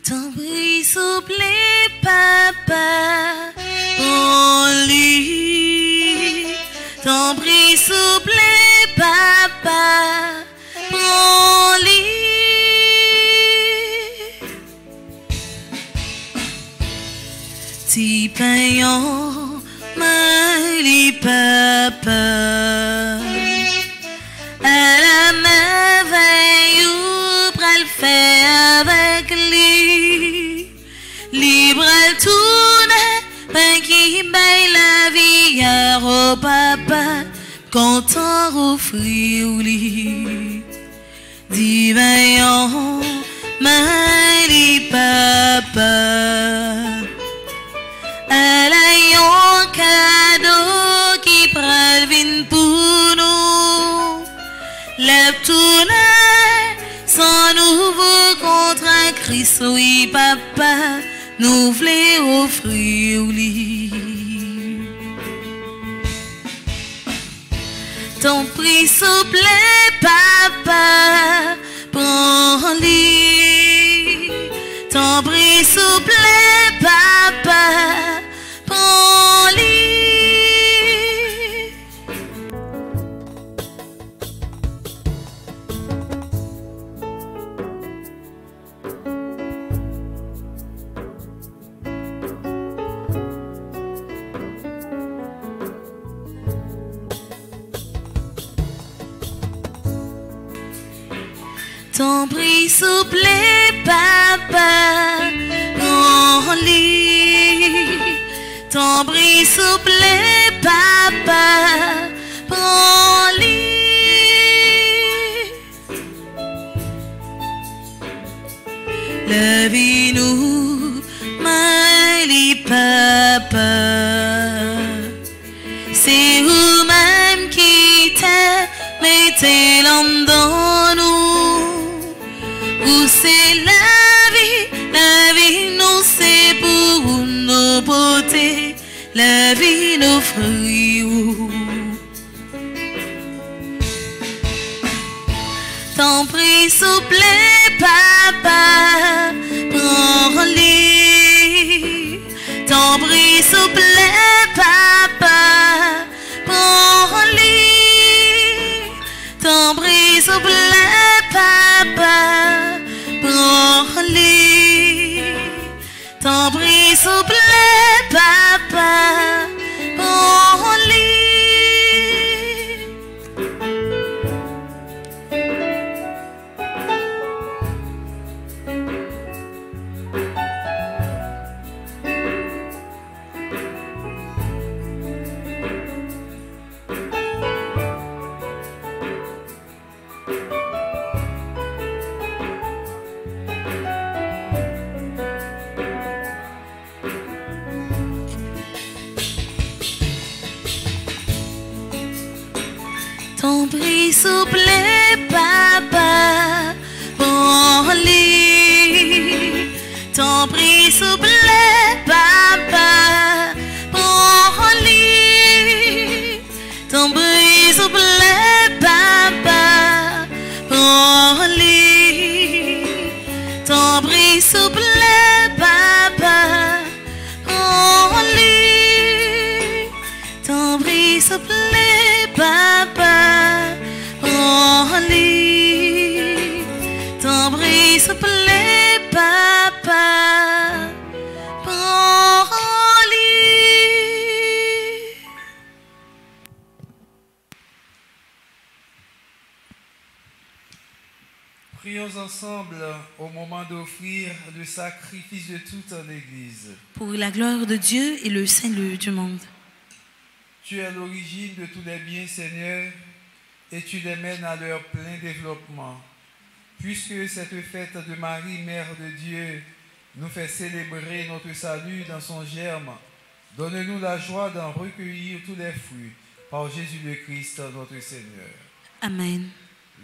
Ton bris souple papa, prends-lui. Ton prix, s'il vous plaît, papa, prends-lui. Ti payons, my papa, à la merveille ou pral fait avec lui, libre à tourner, ben qui baille la vie à au papa, content offrir lui, dit vaillant, my papa. Elle a un cadeau qui pralvine pour nous. Lève tourner sans nouveau contrat Christ, oui papa, nous voulons offrir lui. Ton prix s'il plaît, papa, prends-lui. Ton prix s'il plaît, papa, prends-lui. Ton prix s'il plaît, papa, prends-lui. Ton prix s'il plaît, papa, prends-lui. Levez-nous, my papa. C'est vous-même qui mettez l'homme dans nous. Où c'est la vie nous c'est pour nos beautés, la vie nos fruits. Ton prix s'il plaît, papa, prends-lui. Ton prix s'il plaît, papa, prends-lui. Ton prix s'il plaît, papa, prends-lui. Ton prix s'il plaît, papa, prends-lui. Ton prix s'il plaît, papa, prends-lui. Ton prix s'il plaît, papa, prends-lui. Ton prix s'il plaît, papa, prends-lui. Ton prix s'il plaît, papa, prends-lui. Ton prix s'il plaît, papa, prends-lui. Ton prix s'il plaît, papa, prends-lui. Prions ensemble au moment d'offrir le sacrifice de toute l'Église. Pour la gloire de Dieu et le salut du monde. Tu es l'origine de tous les biens, Seigneur, et tu les mènes à leur plein développement. Puisque cette fête de Marie, Mère de Dieu, nous fait célébrer notre salut dans son germe, donne-nous la joie d'en recueillir tous les fruits. Par Jésus le Christ, notre Seigneur. Amen.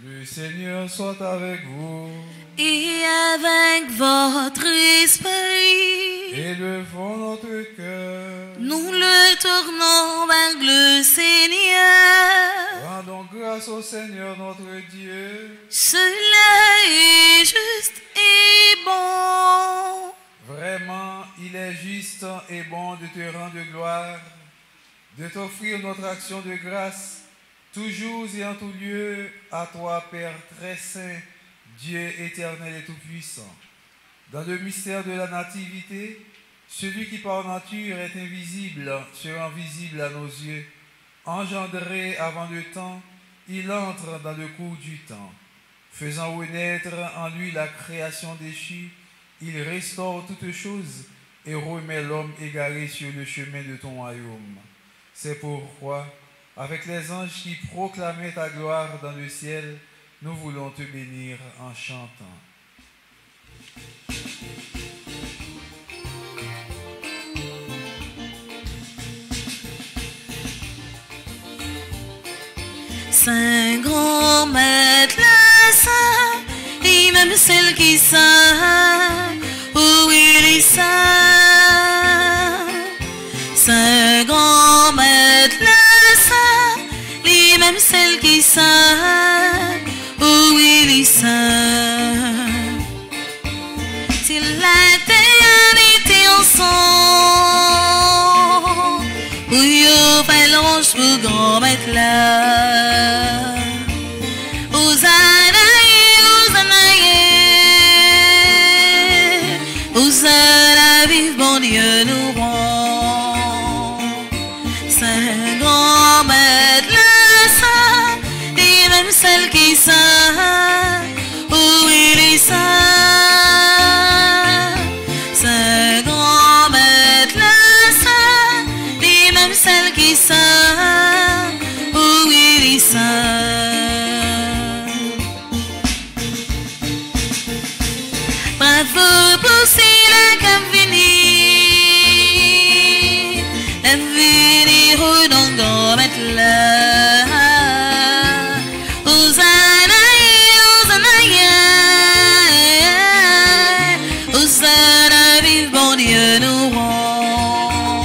Le Seigneur soit avec vous. Et avec votre esprit. Élevons notre cœur. Nous le tournons vers le Seigneur. Rendons grâce au Seigneur notre Dieu. Cela est juste et bon. Vraiment, qu'il est juste et bon de te rendre gloire, de t'offrir notre action de grâce, toujours et en tout lieu, à toi, Père très saint, Dieu éternel et tout-puissant. Dans le mystère de la nativité, celui qui par nature est invisible se rend visible à nos yeux. Engendré avant le temps, il entre dans le cours du temps. Faisant renaître en lui la création déchue, il restaure toutes choses et remet l'homme égaré sur le chemin de ton royaume. C'est pourquoi, avec les anges qui proclamaient ta gloire dans le ciel, nous voulons te bénir en chantant. Saint grand maître le saint, et même celle qui saint, où il est saint. Saint grand maître le saint, et même celle qui saint, où il est saint. S'il était ensemble, où il fait l'ange pour grand maître là. Hosanna, vive bon Dieu nous rend. Saint grand maître le saint, et même celle qui saint, où il est saint. Saint grand maître le saint, et même celle qui saint, où il est saint. Bravo pour cela qu'à venir, la venir dans grand maître là. Hosanna, Hosanna, Hosanna, vive bon Dieu nous rend.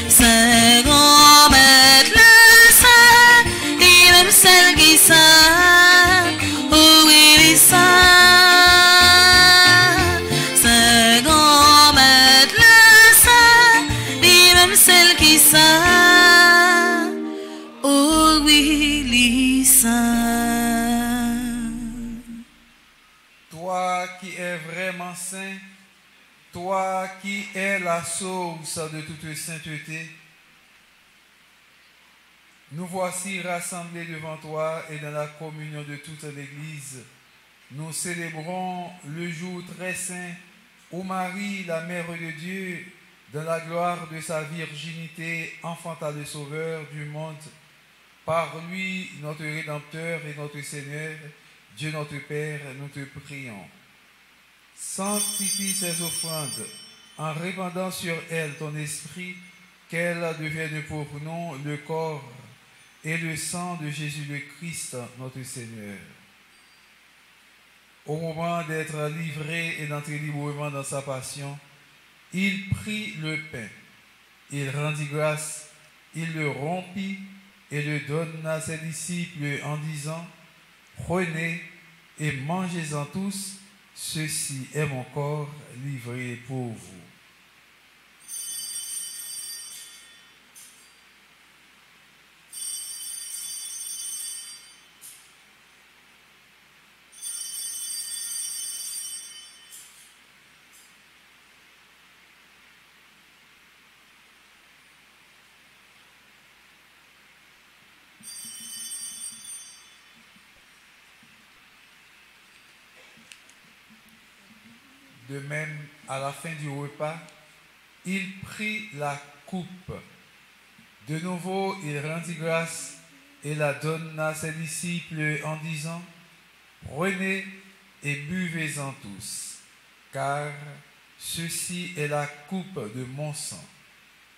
Saint grand maître le saint, et même celle qui saint, où il est saint. Celle qui saint, oh oui, il est saint. Toi qui es vraiment saint, toi qui es la source de toute sainteté, nous voici rassemblés devant toi et dans la communion de toute l'Église. Nous célébrons le jour très saint où Marie, la Mère de Dieu, dans la gloire de sa virginité, enfanta le Sauveur du monde. Par lui, notre Rédempteur et notre Seigneur, Dieu notre Père, nous te prions. Sanctifie ces offrandes en répandant sur elles ton esprit, qu'elles deviennent pour nous le corps et le sang de Jésus le Christ, notre Seigneur. Au moment d'être livré et d'entrer librement dans sa passion, il prit le pain, il rendit grâce, il le rompit et le donna à ses disciples en disant, « Prenez et mangez-en tous, ceci est mon corps livré pour vous. » De même, à la fin du repas, il prit la coupe. De nouveau, il rendit grâce et la donna à ses disciples en disant, « Prenez et buvez-en tous, car ceci est la coupe de mon sang,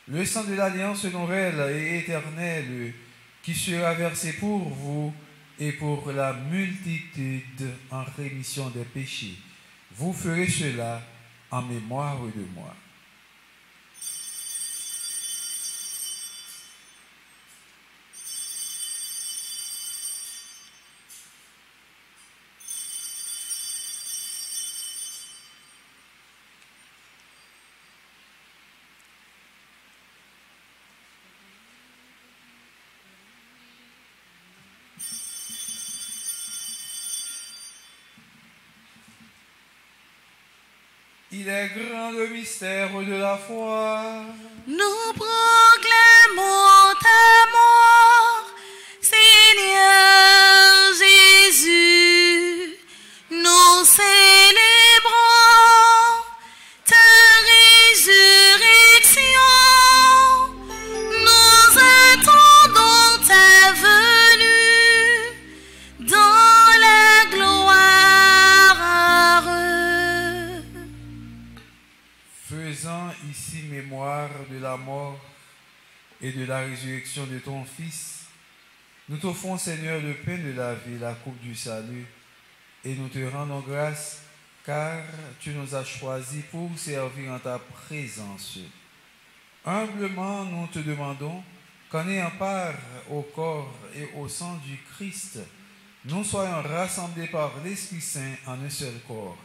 le sang de l'alliance nouvelle et éternelle qui sera versé pour vous et pour la multitude en rémission des péchés. Vous ferez cela en mémoire de moi. » Il est grand le mystère de la foi. Nous proclamons ta mort, Seigneur Jésus. Nous célébrons ta résurrection. Nous attendons ta venue dans la gloire. Faisant ici mémoire de la mort et de la résurrection de ton Fils, nous t'offrons, Seigneur, le pain de la vie, la coupe du salut, et nous te rendons grâce, car tu nous as choisis pour servir en ta présence. Humblement, nous te demandons qu'en ayant part au corps et au sang du Christ, nous soyons rassemblés par l'Esprit Saint en un seul corps.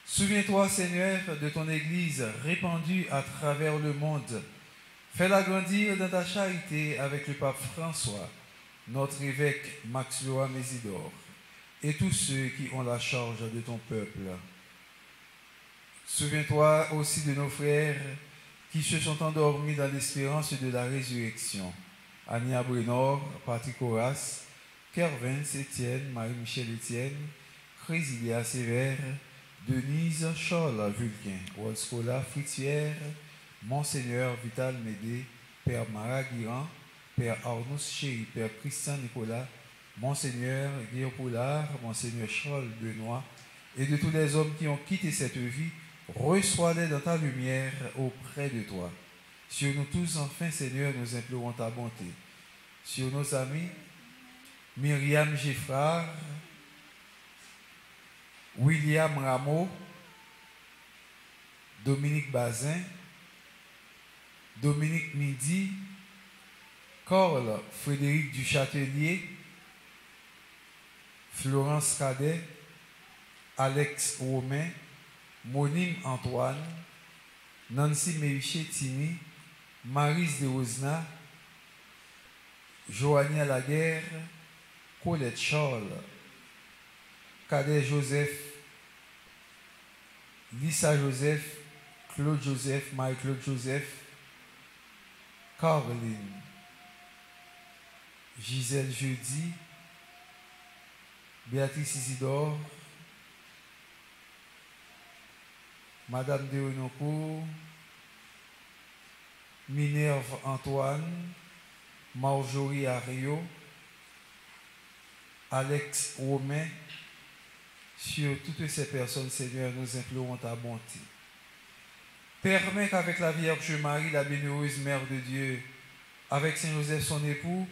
Souviens-toi, Seigneur, de ton Église répandue à travers le monde. Fais-la grandir dans ta charité avec le pape François, notre évêque Max Loa Mésidor, et tous ceux qui ont la charge de ton peuple. Souviens-toi aussi de nos frères qui se sont endormis dans l'espérance de la résurrection. Ania Brenor, Patrick Horace, Kervins Étienne, Marie-Michel Étienne, Chrysilia Sévère, Denise Charles Vulcain, Wolscola Fritière, Monseigneur Vital Médé, Père Marat Guiran, Père Arnaud Chéri, Père Christian Nicolas, Monseigneur Guillaume Poulard, Monseigneur Charles Benoît, et de tous les hommes qui ont quitté cette vie, reçois-les dans ta lumière auprès de toi. Sur nous tous, enfin, Seigneur, nous implorons ta bonté. Sur nos amis, Myriam Geffrard, William Rameau, Dominique Bazin, Dominique Midi, Corle Frédéric Duchâtelier, Florence Cadet, Alex Romain, Monime Antoine, Nancy Mériché Tini, Marise de Osna, Joania Laguerre, Colette Charles, Cadet Joseph, Lisa Joseph, Claude Joseph, Marie-Claude Joseph, Caroline, Gisèle Jeudi, Béatrice Isidore, Madame de Onocourt, Minerve Antoine, Marjorie Ario, Alex Romain. Sur toutes ces personnes, Seigneur, nous implorons ta bonté. Permets qu'avec la Vierge Marie, la bienheureuse Mère de Dieu, avec Saint Joseph son époux,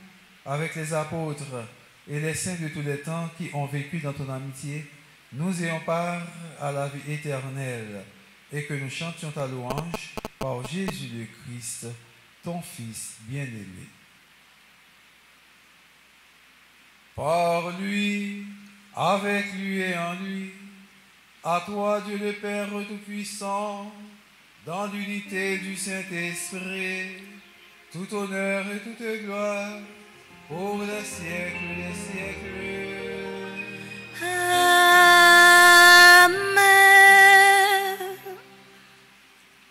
avec les apôtres et les saints de tous les temps qui ont vécu dans ton amitié, nous ayons part à la vie éternelle et que nous chantions ta louange par Jésus le Christ, ton Fils bien-aimé. Par lui, avec lui et en lui, à toi Dieu le Père Tout-Puissant, dans l'unité du Saint-Esprit, tout honneur et toute gloire, pour les siècles des siècles. Amen.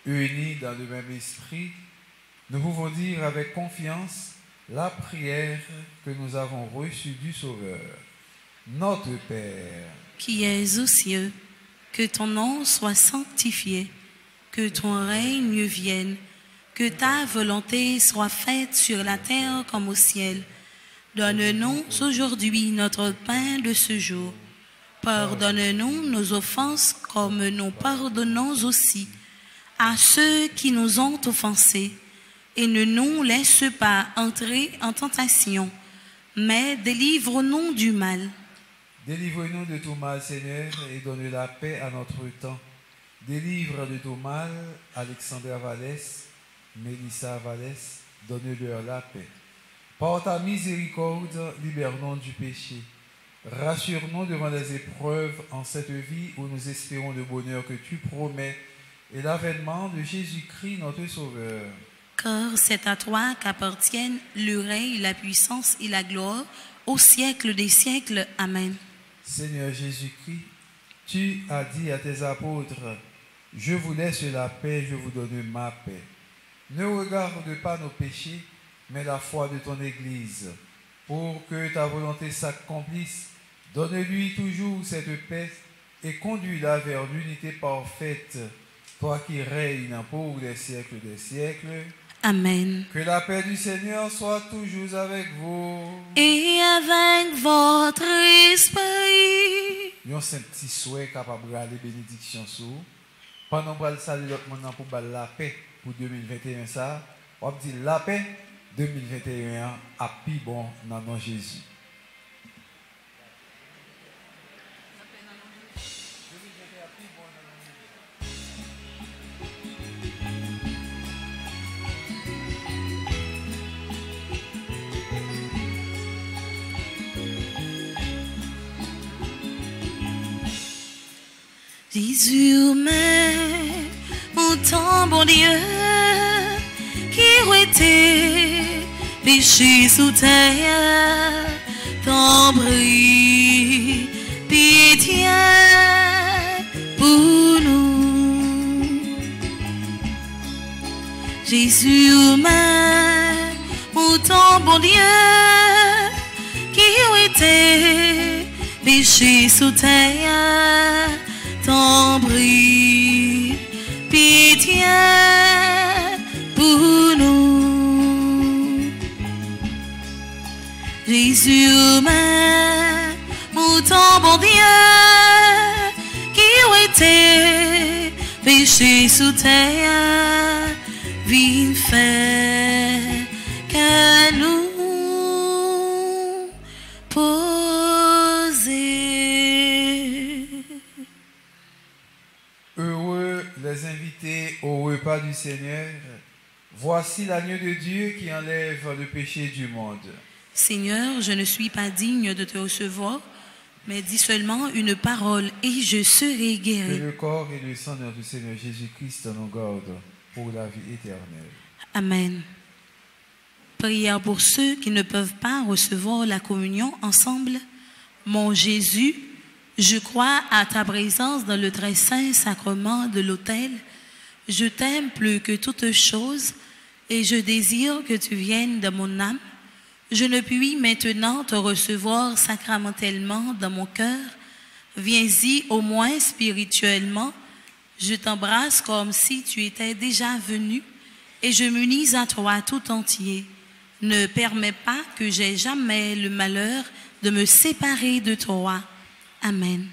Unis dans le même esprit, nous pouvons dire avec confiance la prière que nous avons reçue du Sauveur. Notre Père, qui es aux cieux, que ton nom soit sanctifié, que ton règne vienne, que ta volonté soit faite sur la terre comme au ciel. Donne-nous aujourd'hui notre pain de ce jour. Pardonne-nous nos offenses comme nous pardonnons aussi à ceux qui nous ont offensés. Et ne nous laisse pas entrer en tentation, mais délivre-nous du mal. délivre-nous de tout mal, Seigneur, et donne la paix à notre temps. Délivre de tout mal Alexandra Vallès, Mélissa Vallès, donne-leur la paix. Par ta miséricorde, libère-nous du péché. Rassure-nous devant les épreuves en cette vie où nous espérons le bonheur que tu promets et l'avènement de Jésus-Christ, notre Sauveur. Car c'est à toi qu'appartiennent le règne, la puissance et la gloire au siècle des siècles. Amen. Seigneur Jésus-Christ, tu as dit à tes apôtres, Je vous laisse la paix, je vous donne ma paix. Ne regarde pas nos péchés, mais la foi de ton Église. Pour que ta volonté s'accomplisse, donne-lui toujours cette paix et conduis-la vers l'unité parfaite, toi qui règnes pour les siècles des siècles. Amen. Que la paix du Seigneur soit toujours avec vous. Et avec votre esprit. Nous avons un petit souhait capable de regarder bénédiction sur vous. Pendant que nous saluons l'autre monde pour la paix pour 2021, ça, on dit la paix 2021 à plus bon dans le nom de Jésus. Jésus, mon temps, bon Dieu, qui était péché sous terre, t'en prie, pitié pour nous. Jésus, mon temps, bon Dieu, qui était péché sous terre, t'en prie, pitié pour nous. Jésus, mon temps, bon Dieu, qui était péché sous terre, viens faire que nous poser. Heureux les invités au repas du Seigneur. Voici l'agneau de Dieu qui enlève le péché du monde. Seigneur, je ne suis pas digne de te recevoir, mais dis seulement une parole et je serai Que guéri. le corps et le sang de notre Seigneur Jésus-Christ nous gardent pour la vie éternelle. Amen. Prière pour ceux qui ne peuvent pas recevoir la communion ensemble. Mon Jésus, je crois à ta présence dans le très saint sacrement de l'autel. Je t'aime plus que toute chose et je désire que tu viennes dans mon âme. Je ne puis maintenant te recevoir sacramentellement dans mon cœur. Viens-y au moins spirituellement. Je t'embrasse comme si tu étais déjà venu et je m'unis à toi tout entier. Ne permets pas que j'aie jamais le malheur de me séparer de toi. Amen.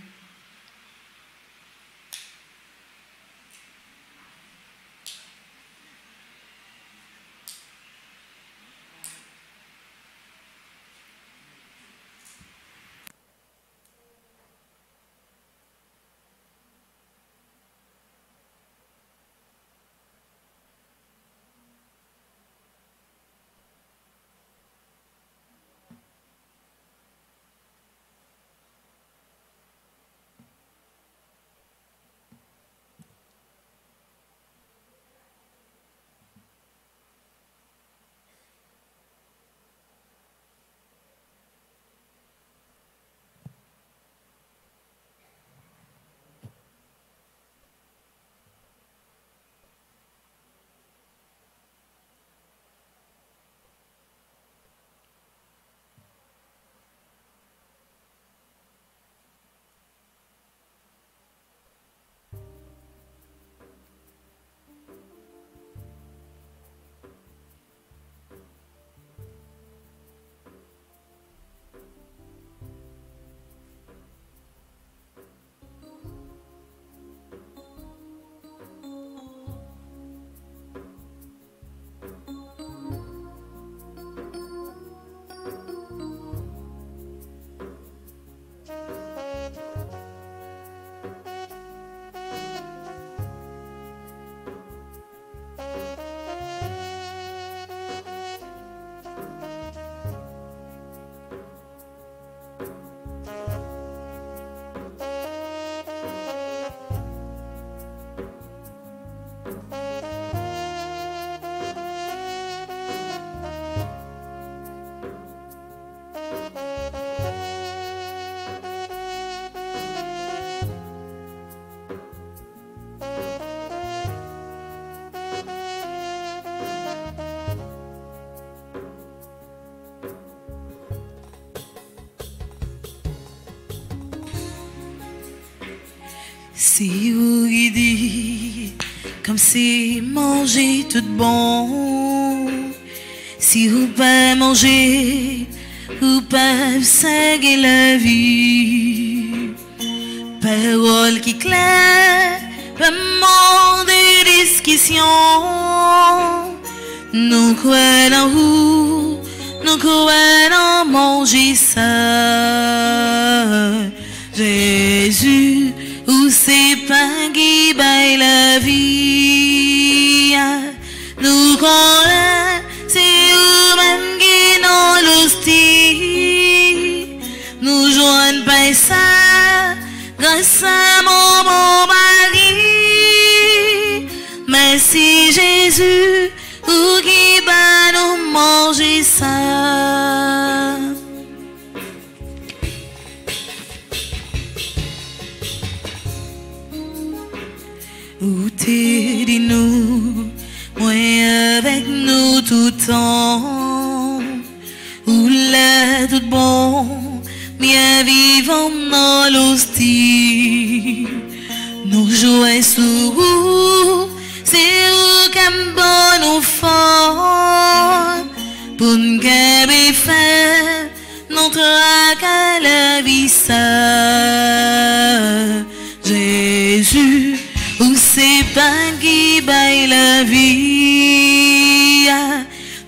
Si vous dit comme si manger tout bon, si vous pas manger, vous pas seguir la vie. Parole qui claire, pas monde de discussion. Nous croyons où, nous croyons manger ça. Jésus, où c'est pas qui baille la vie. Nous croyons, c'est où même qui nous l'hostie. Nous joignons pas ça, grâce à mon bon mari. Merci Jésus, où qui va nous manger ça. Où t'es dit nous, moi avec nous tout le temps. Où l'est tout bon, bien vivant dans l'hostie. Nous jouons sous vous, c'est où qu'un bon nous fort. Pour nous faire notre à la vie ça. Jésus, où c'est pas qui baille la vie.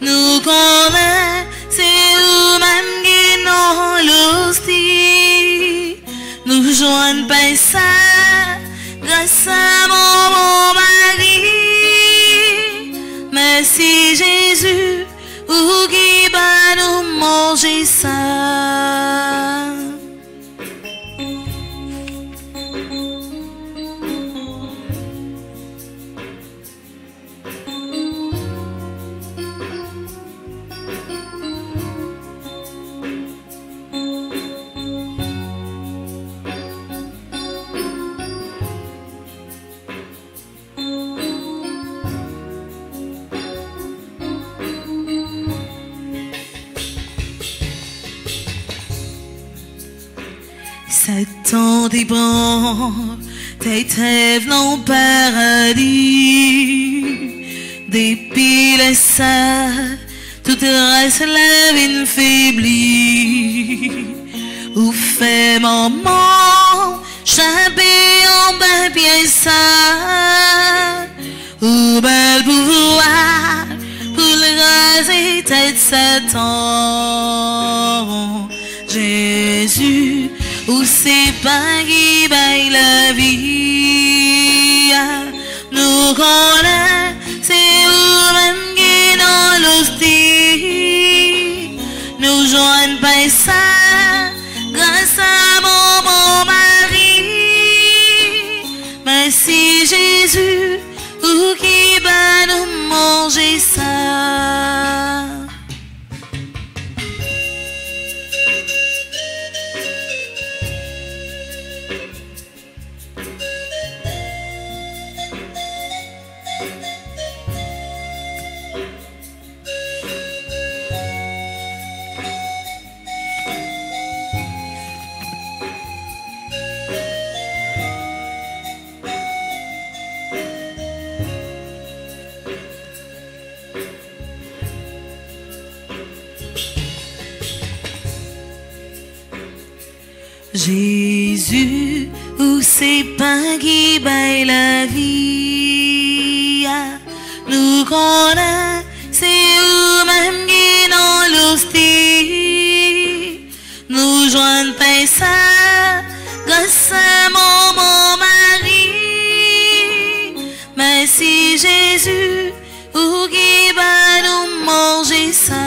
Nous connaissons, c'est où même qui nous l'hostie. Nous joignons pas ça, grâce à mon bon mari. Merci Jésus, où qui va nous manger ça. Satan dépend, tes rêves n'ont paradis. Dépile ça, tout reste la vie faiblie. Où fait maman, chapé en bas pied ça. Où bel pouvoir, pour le raser tête Satan. Jésus, où c'est pas qui baille la vie. Nous connaissons, c'est où même qui dans l'hostie. Nous joignons pas ça, grâce à mon bon mari. Merci Jésus, où qui va nous manger ça. Jésus, où c'est pas qui baille la vie. Nous connaissons, c'est où même qui dans l'hostie. Nous joignons pas ça, grâce à mon bon mari. Merci Jésus, où qui va nous manger ça.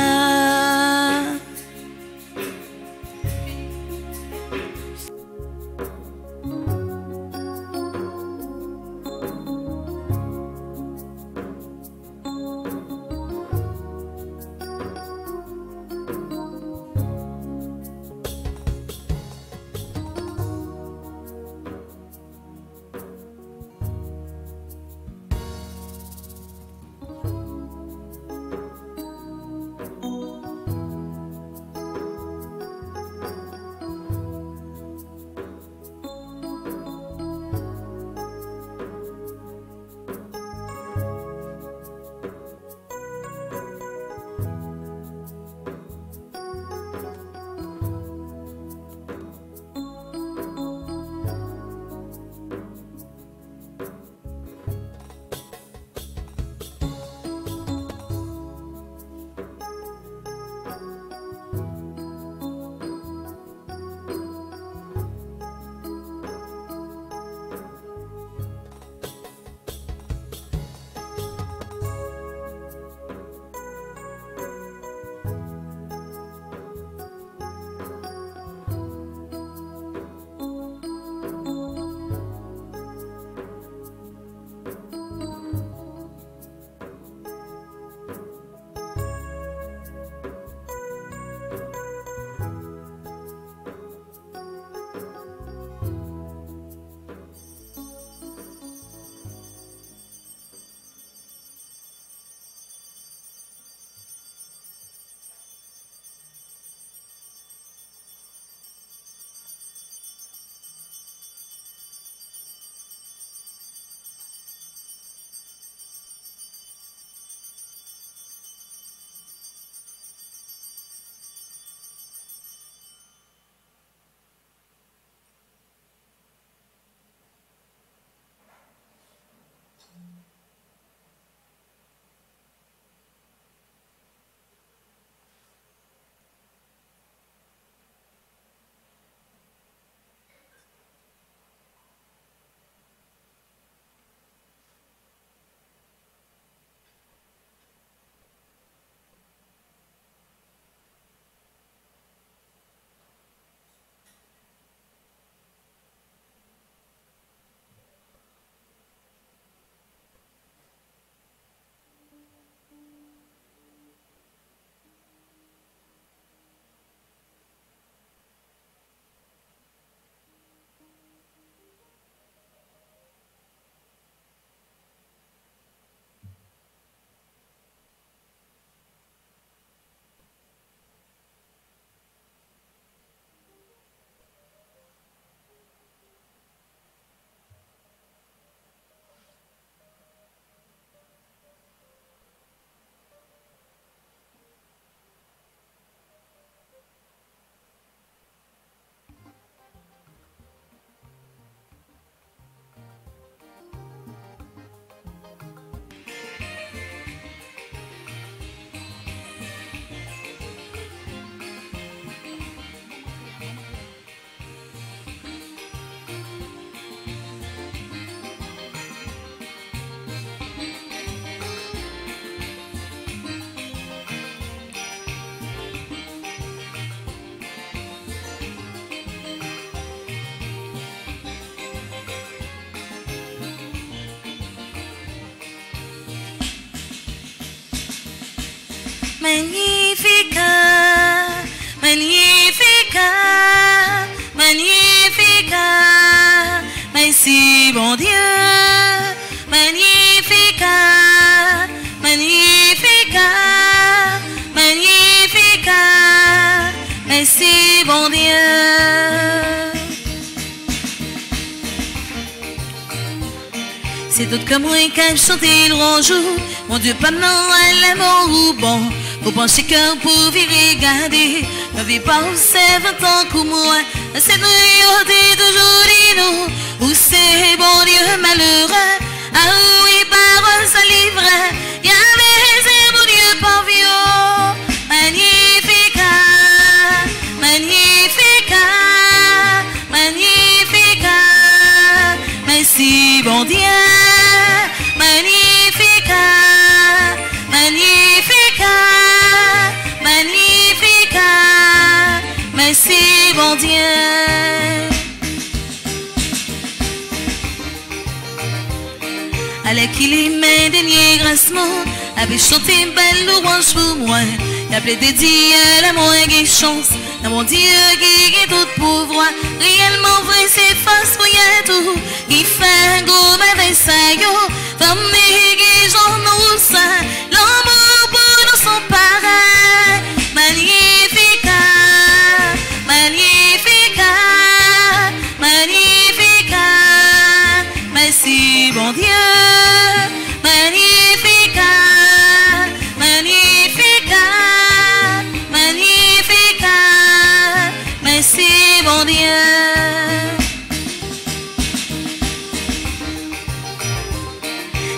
Magnificat, Magnificat, Magnificat, merci bon Dieu. Magnificat, Magnificat, Magnificat, merci bon Dieu. C'est tout comme moi qui chanter le ronjou. Mon Dieu, pas non, l'amour ou bon. Vous pensez que pour y regarder, ne vit pas où c'est 20 ans comme moi. C'est nous, dit toujours dit nous. Où c'est bon Dieu malheureux. Ah oui, paroles ça livre. Y'a des bon Dieu par vieux. Magnificat, Magnificat, Magnificat. Merci bon Dieu. Magnificat, Magnificat, Magnificat, merci bon Dieu. Allez qu'il y met dernier grassement, avait chanté une belle louange pour moi. Il a plaidé Dieu la moins qui chance, dans mon Dieu qui est tout pouvoir. Réellement vrai c'est face pour y tout, qui fait un gros mauvais saillot. Famille qui j'en nous ça, l'amour pour nous sont pareils. Magnificat, Magnificat, Magnificat, merci bon Dieu. Magnificat, Magnificat, Magnificat, merci bon Dieu.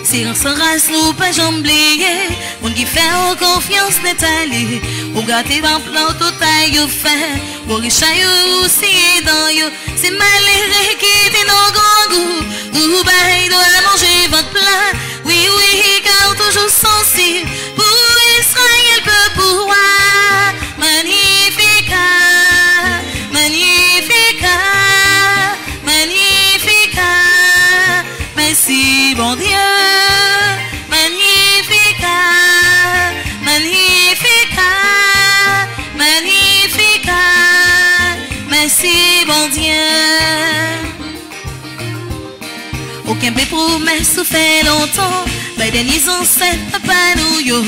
Si on s'en race, nous pas j'oublier. On qui fait en confiance n'est allé. Ou gâter dans plan total, you fait. Ou richard, you aussi dans you. C'est malheureux qui était nos grands goûts. Ou bail doit manger votre plat. Oui, oui, car toujours sensible. Pour Israël peut pouvoir. Magnificat, Magnificat, Magnificat. Merci bon Dieu. Magnificat, Magnificat, Magnificat, merci bon Dieu. Aucun bé promesse ou fait longtemps, bah derniers ancêtres papa nous yo.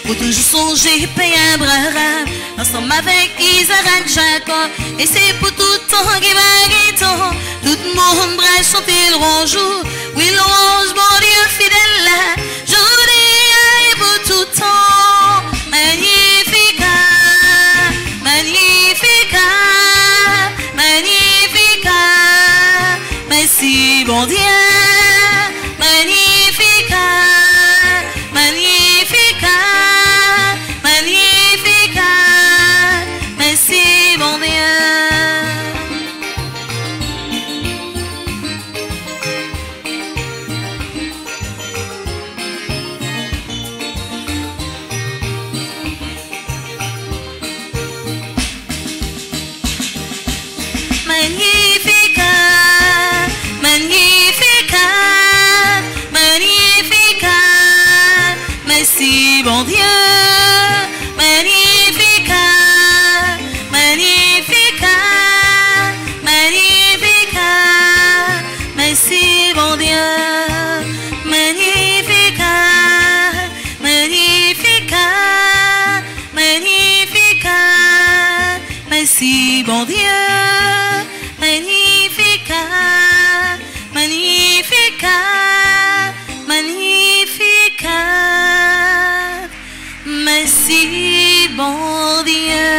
Ou toujours songer payer Abraham, ensemble avec Isaac, Jacob. Et c'est pour tout temps qui va guettant, tout le monde bras chanter le ronjou. Oui l'orange bon Dieu fidèle là, journée et pour tout temps. Magnificat, Magnificat, Magnificat, merci bon Dieu. Magnificat, Magnificat, Magnificat, merci bon Dieu. Magnificat, Magnificat, Magnificat, merci bon Dieu. Magnificat, Magnificat, Magnificat, merci bon Dieu. Magnificat, Magnificat, Magnificat, merci bon Dieu. Magnificat, Magnificat, Magnificat, merci bon Dieu.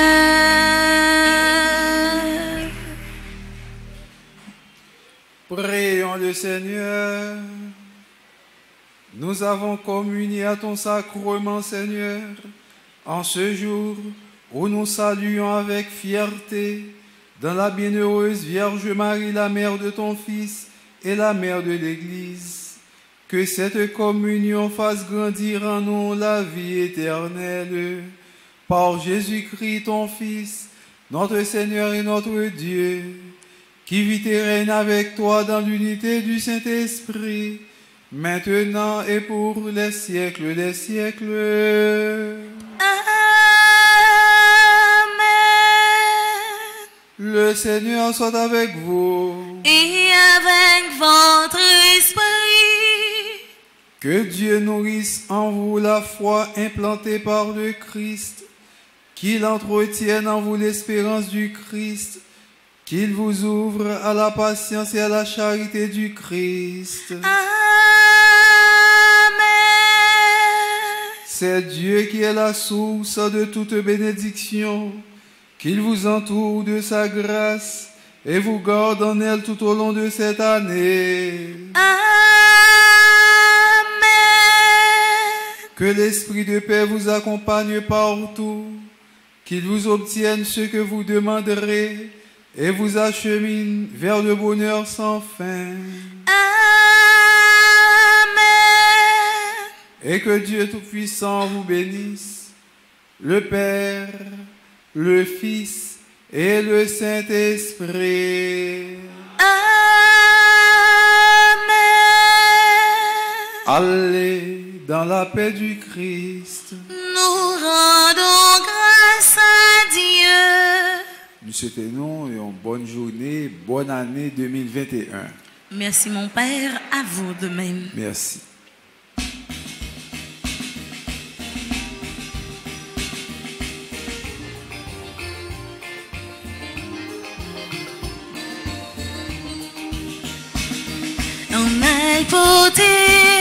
Prions le Seigneur. Nous avons communié à ton sacrement, Seigneur, en ce jour où nous saluons avec fierté dans la bienheureuse Vierge Marie, la mère de ton Fils et la mère de l'Église. Que cette communion fasse grandir en nous la vie éternelle. Par Jésus-Christ, ton Fils, notre Seigneur et notre Dieu, qui vit et règne avec toi dans l'unité du Saint-Esprit, maintenant et pour les siècles des siècles. Amen. Le Seigneur soit avec vous. Et avec votre esprit. Que Dieu nourrisse en vous la foi implantée par le Christ, qu'il entretienne en vous l'espérance du Christ, qu'il vous ouvre à la patience et à la charité du Christ. Amen. C'est Dieu qui est la source de toute bénédiction, qu'il vous entoure de sa grâce et vous garde en elle tout au long de cette année. Amen. Que l'esprit de paix vous accompagne partout, qu'il vous obtienne ce que vous demanderez et vous achemine vers le bonheur sans fin. Amen. Et que Dieu Tout-Puissant vous bénisse, le Père, le Fils et le Saint-Esprit. Amen. Allez dans la paix du Christ. Nous rendons grâce à Dieu. Nous souhaitons une bonne journée, bonne année 2021. Merci mon Père, à vous de même. Merci. On aille porter